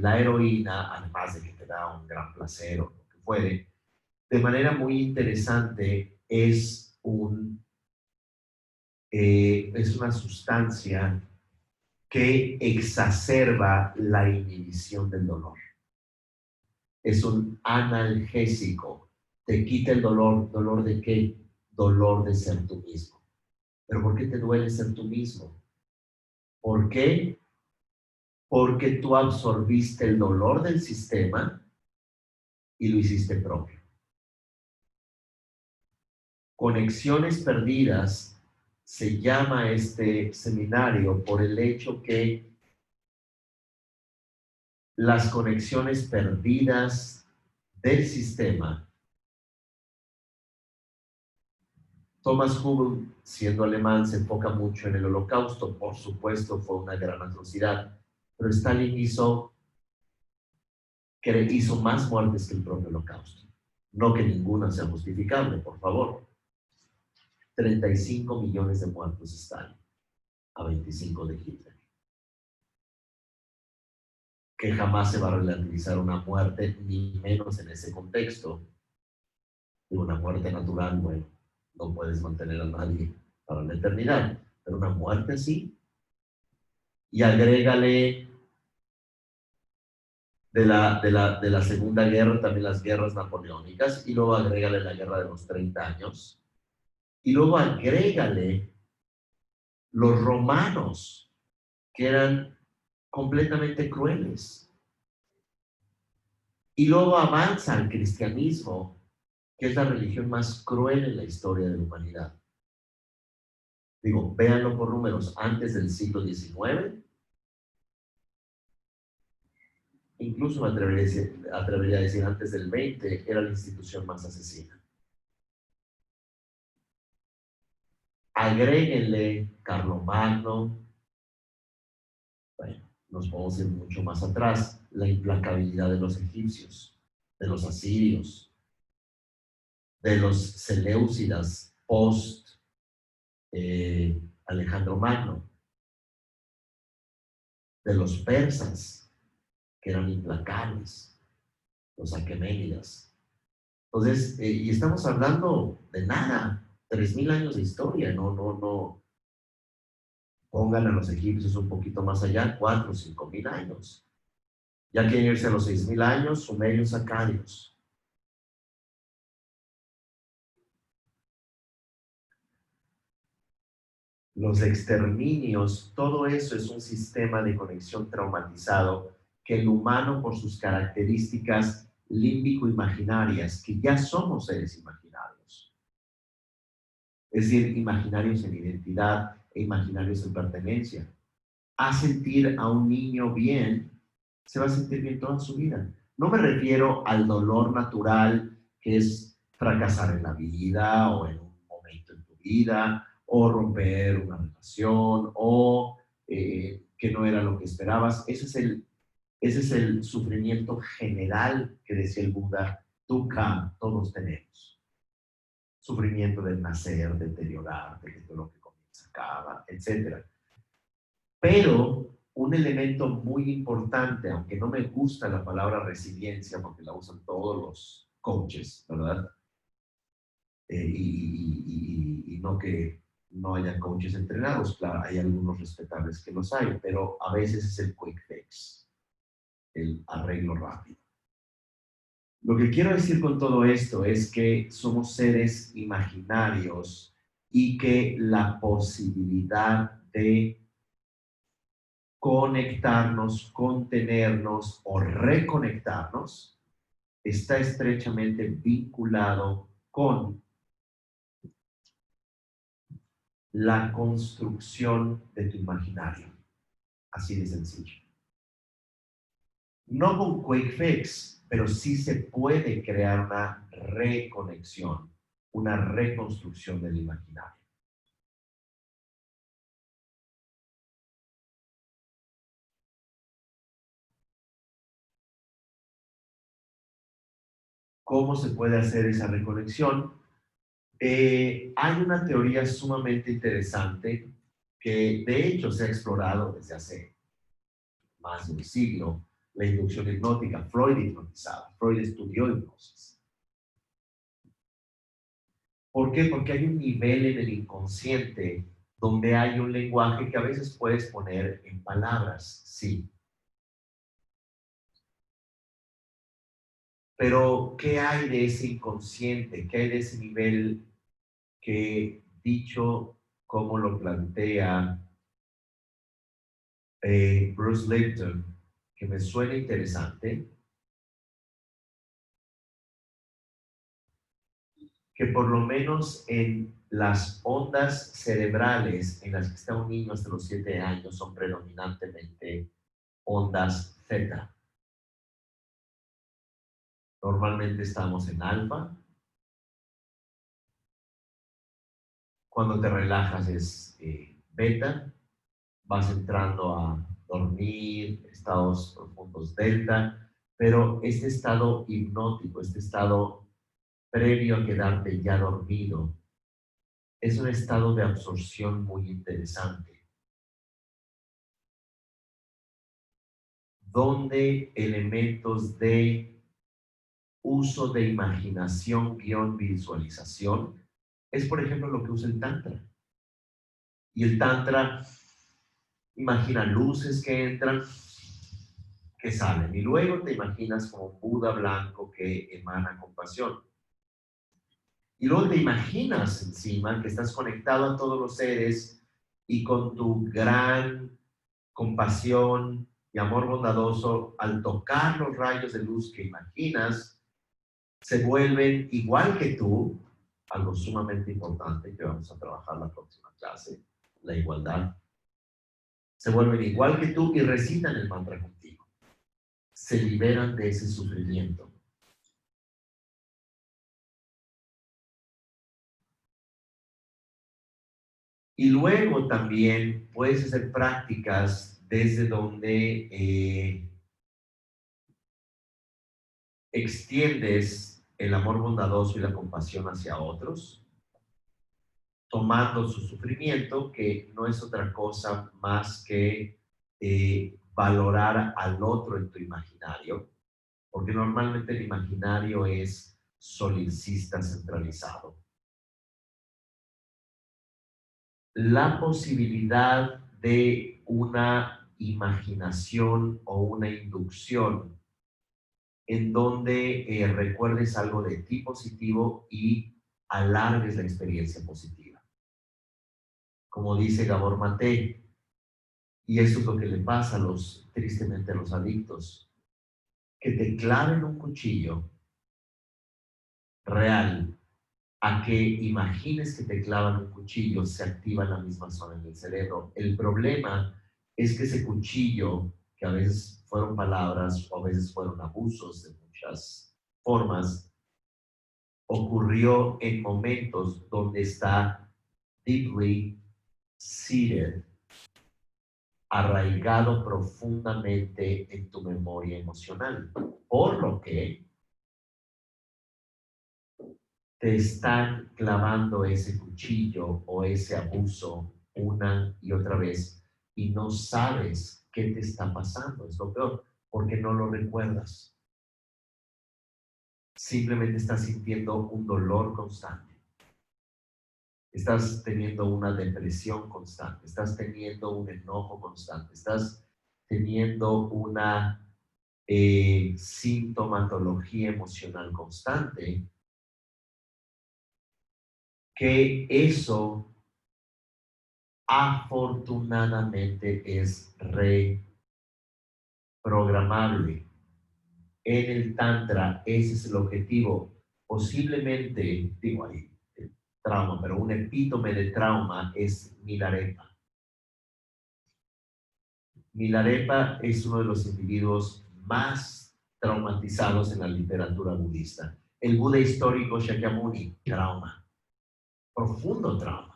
la heroína, además de que te da un gran placer o lo que fuere, de manera muy interesante es una sustancia que exacerba la inhibición del dolor. Es un analgésico. Te quita el dolor. ¿Dolor de qué? Dolor de ser tú mismo. ¿Pero por qué te duele ser tú mismo? ¿Por qué? Porque tú absorbiste el dolor del sistema y lo hiciste propio. Conexiones perdidas se llama este seminario por el hecho que las conexiones perdidas del sistema. Thomas Hubble, siendo alemán, se enfoca mucho en el Holocausto. Por supuesto, fue una gran atrocidad, pero Stalin hizo más muertes que el propio Holocausto. No que ninguna sea justificable, por favor. 35 millones de muertos Stalin a 25 de Hitler. Que jamás se va a relativizar una muerte, ni menos en ese contexto. De una muerte natural, bueno, no puedes mantener a nadie para la eternidad, pero una muerte sí. Y agrégale de la Segunda Guerra también las guerras napoleónicas, y luego agrégale la Guerra de los 30 años, y luego agrégale los romanos, que eran completamente crueles. Y luego avanza el cristianismo, que es la religión más cruel en la historia de la humanidad. Digo, véanlo por números, antes del siglo XIX, incluso me atrevería a decir antes del XX, era la institución más asesina. Agréguenle Carlomagno, bueno, nos podemos ir mucho más atrás, la implacabilidad de los egipcios, de los asirios, de los seleucidas post Alejandro Magno, de los persas, que eran implacables, los aqueménidas. Entonces, y estamos hablando de nada, 3000 años de historia, no. Pongan a los egipcios un poquito más allá, 4 o 5000 años. Ya quieren irse a los 6000 años, sumerios, acadios. Los exterminios, todo eso es un sistema de conexión traumatizado que el humano, por sus características límbico-imaginarias, que ya somos seres imaginarios, es decir, imaginarios en identidad e imaginarios en pertenencia, a sentir a un niño bien, se va a sentir bien toda su vida. No me refiero al dolor natural, que es fracasar en la vida o en un momento en tu vida, o romper una relación, o que no era lo que esperabas. Ese es el sufrimiento general que decía el Buda, dukkha, todos tenemos. Sufrimiento del nacer, deteriorarte, que todo lo que comienza acaba, etc. Pero un elemento muy importante, aunque no me gusta la palabra resiliencia, porque la usan todos los coaches, ¿verdad? Y no que no haya coaches entrenados, claro, hay algunos respetables que los hay, pero a veces es el quick fix, el arreglo rápido. Lo que quiero decir con todo esto es que somos seres imaginarios y que la posibilidad de conectarnos, contenernos o reconectarnos está estrechamente vinculado con la construcción de tu imaginario. Así de sencillo. No con quick fix, pero sí se puede crear una reconexión, una reconstrucción del imaginario. ¿Cómo se puede hacer esa reconexión? Hay una teoría sumamente interesante que de hecho se ha explorado desde hace más de un siglo, la inducción hipnótica. Freud hipnotizaba, Freud estudió hipnosis. ¿Por qué? Porque hay un nivel en el inconsciente donde hay un lenguaje que a veces puedes poner en palabras, sí. Pero, ¿qué hay de ese inconsciente? ¿Qué hay de ese nivel que, dicho como lo plantea Bruce Lipton, que me suena interesante, que por lo menos en las ondas cerebrales en las que está un niño hasta los 7 años son predominantemente ondas Z. Normalmente estamos en alfa. Cuando te relajas es beta. Vas entrando a dormir, estados profundos delta, pero este estado hipnótico, este estado previo a quedarte ya dormido, es un estado de absorción muy interesante, donde elementos de uso de imaginación guión visualización es, por ejemplo, lo que usa el Tantra. Y el Tantra imagina luces que entran, que salen, y luego te imaginas como un Buda blanco que emana compasión. Y luego te imaginas encima que estás conectado a todos los seres y con tu gran compasión y amor bondadoso, al tocar los rayos de luz que imaginas, se vuelven igual que tú, algo sumamente importante que vamos a trabajar la próxima clase, la igualdad. Se vuelven igual que tú y recitan el mantra contigo. Se liberan de ese sufrimiento. Y luego también puedes hacer prácticas desde donde extiendes el amor bondadoso y la compasión hacia otros, tomando su sufrimiento, que no es otra cosa más que valorar al otro en tu imaginario, porque normalmente el imaginario es solicista centralizado. La posibilidad de una imaginación o una inducción en donde recuerdes algo de ti positivo y alargues la experiencia positiva. Como dice Gabor Maté, y eso es lo que le pasa tristemente a los adictos, que te claven un cuchillo real, a que imagines que te clavan un cuchillo, se activa la misma zona en el cerebro. El problema es que ese cuchillo, que a veces fueron palabras o a veces fueron abusos de muchas formas, ocurrió en momentos donde está deeply seated, arraigado profundamente en tu memoria emocional, por lo que te están clavando ese cuchillo o ese abuso una y otra vez y no sabes qué te está pasando, es lo peor, porque no lo recuerdas. Simplemente estás sintiendo un dolor constante. Estás teniendo una depresión constante, estás teniendo un enojo constante, estás teniendo una sintomatología emocional constante, que eso afortunadamente es reprogramable. En el Tantra ese es el objetivo. Posiblemente, digo ahí, trauma, pero un epítome de trauma es Milarepa. Milarepa es uno de los individuos más traumatizados en la literatura budista. El Buda histórico Shakyamuni, trauma, profundo trauma.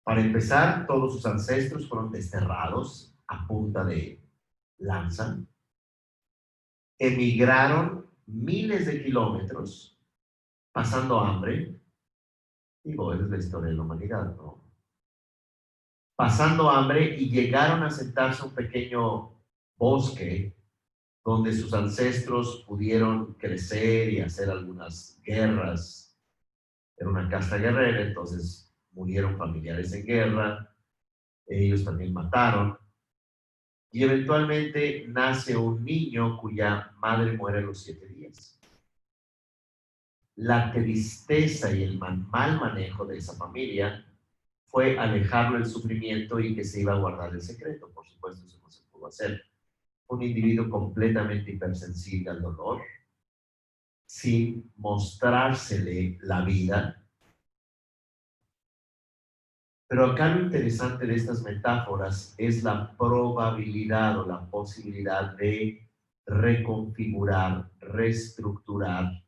Para empezar, todos sus ancestros fueron desterrados a punta de lanza, emigraron miles de kilómetros, pasando hambre. Digo, esa es la historia de la humanidad, ¿no? Pasando hambre y llegaron a sentarse a un pequeño bosque donde sus ancestros pudieron crecer y hacer algunas guerras. Era una casta guerrera, entonces murieron familiares en guerra, ellos también mataron, y eventualmente nace un niño cuya madre muere a los 7 días. La tristeza y el mal manejo de esa familia fue alejarlo del sufrimiento y que se iba a guardar el secreto. Por supuesto, eso no se pudo hacer. Un individuo completamente hipersensible al dolor, sin mostrársele la vida. Pero acá lo interesante de estas metáforas es la probabilidad o la posibilidad de reconfigurar, reestructurar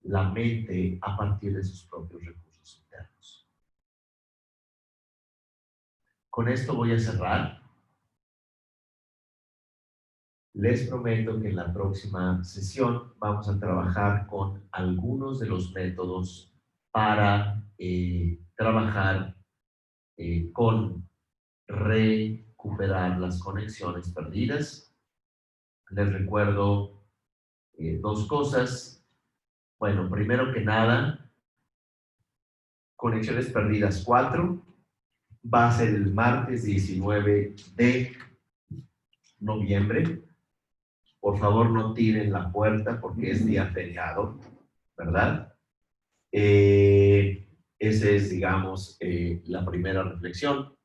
la mente a partir de sus propios recursos internos. Con esto voy a cerrar. Les prometo que en la próxima sesión vamos a trabajar con algunos de los métodos para trabajar con recuperar las conexiones perdidas. Les recuerdo dos cosas. Bueno, primero que nada, Conexiones Perdidas 4 va a ser el martes 19 de noviembre. Por favor, no tiren la puerta porque es día feriado, ¿verdad? Esa es, digamos, la primera reflexión.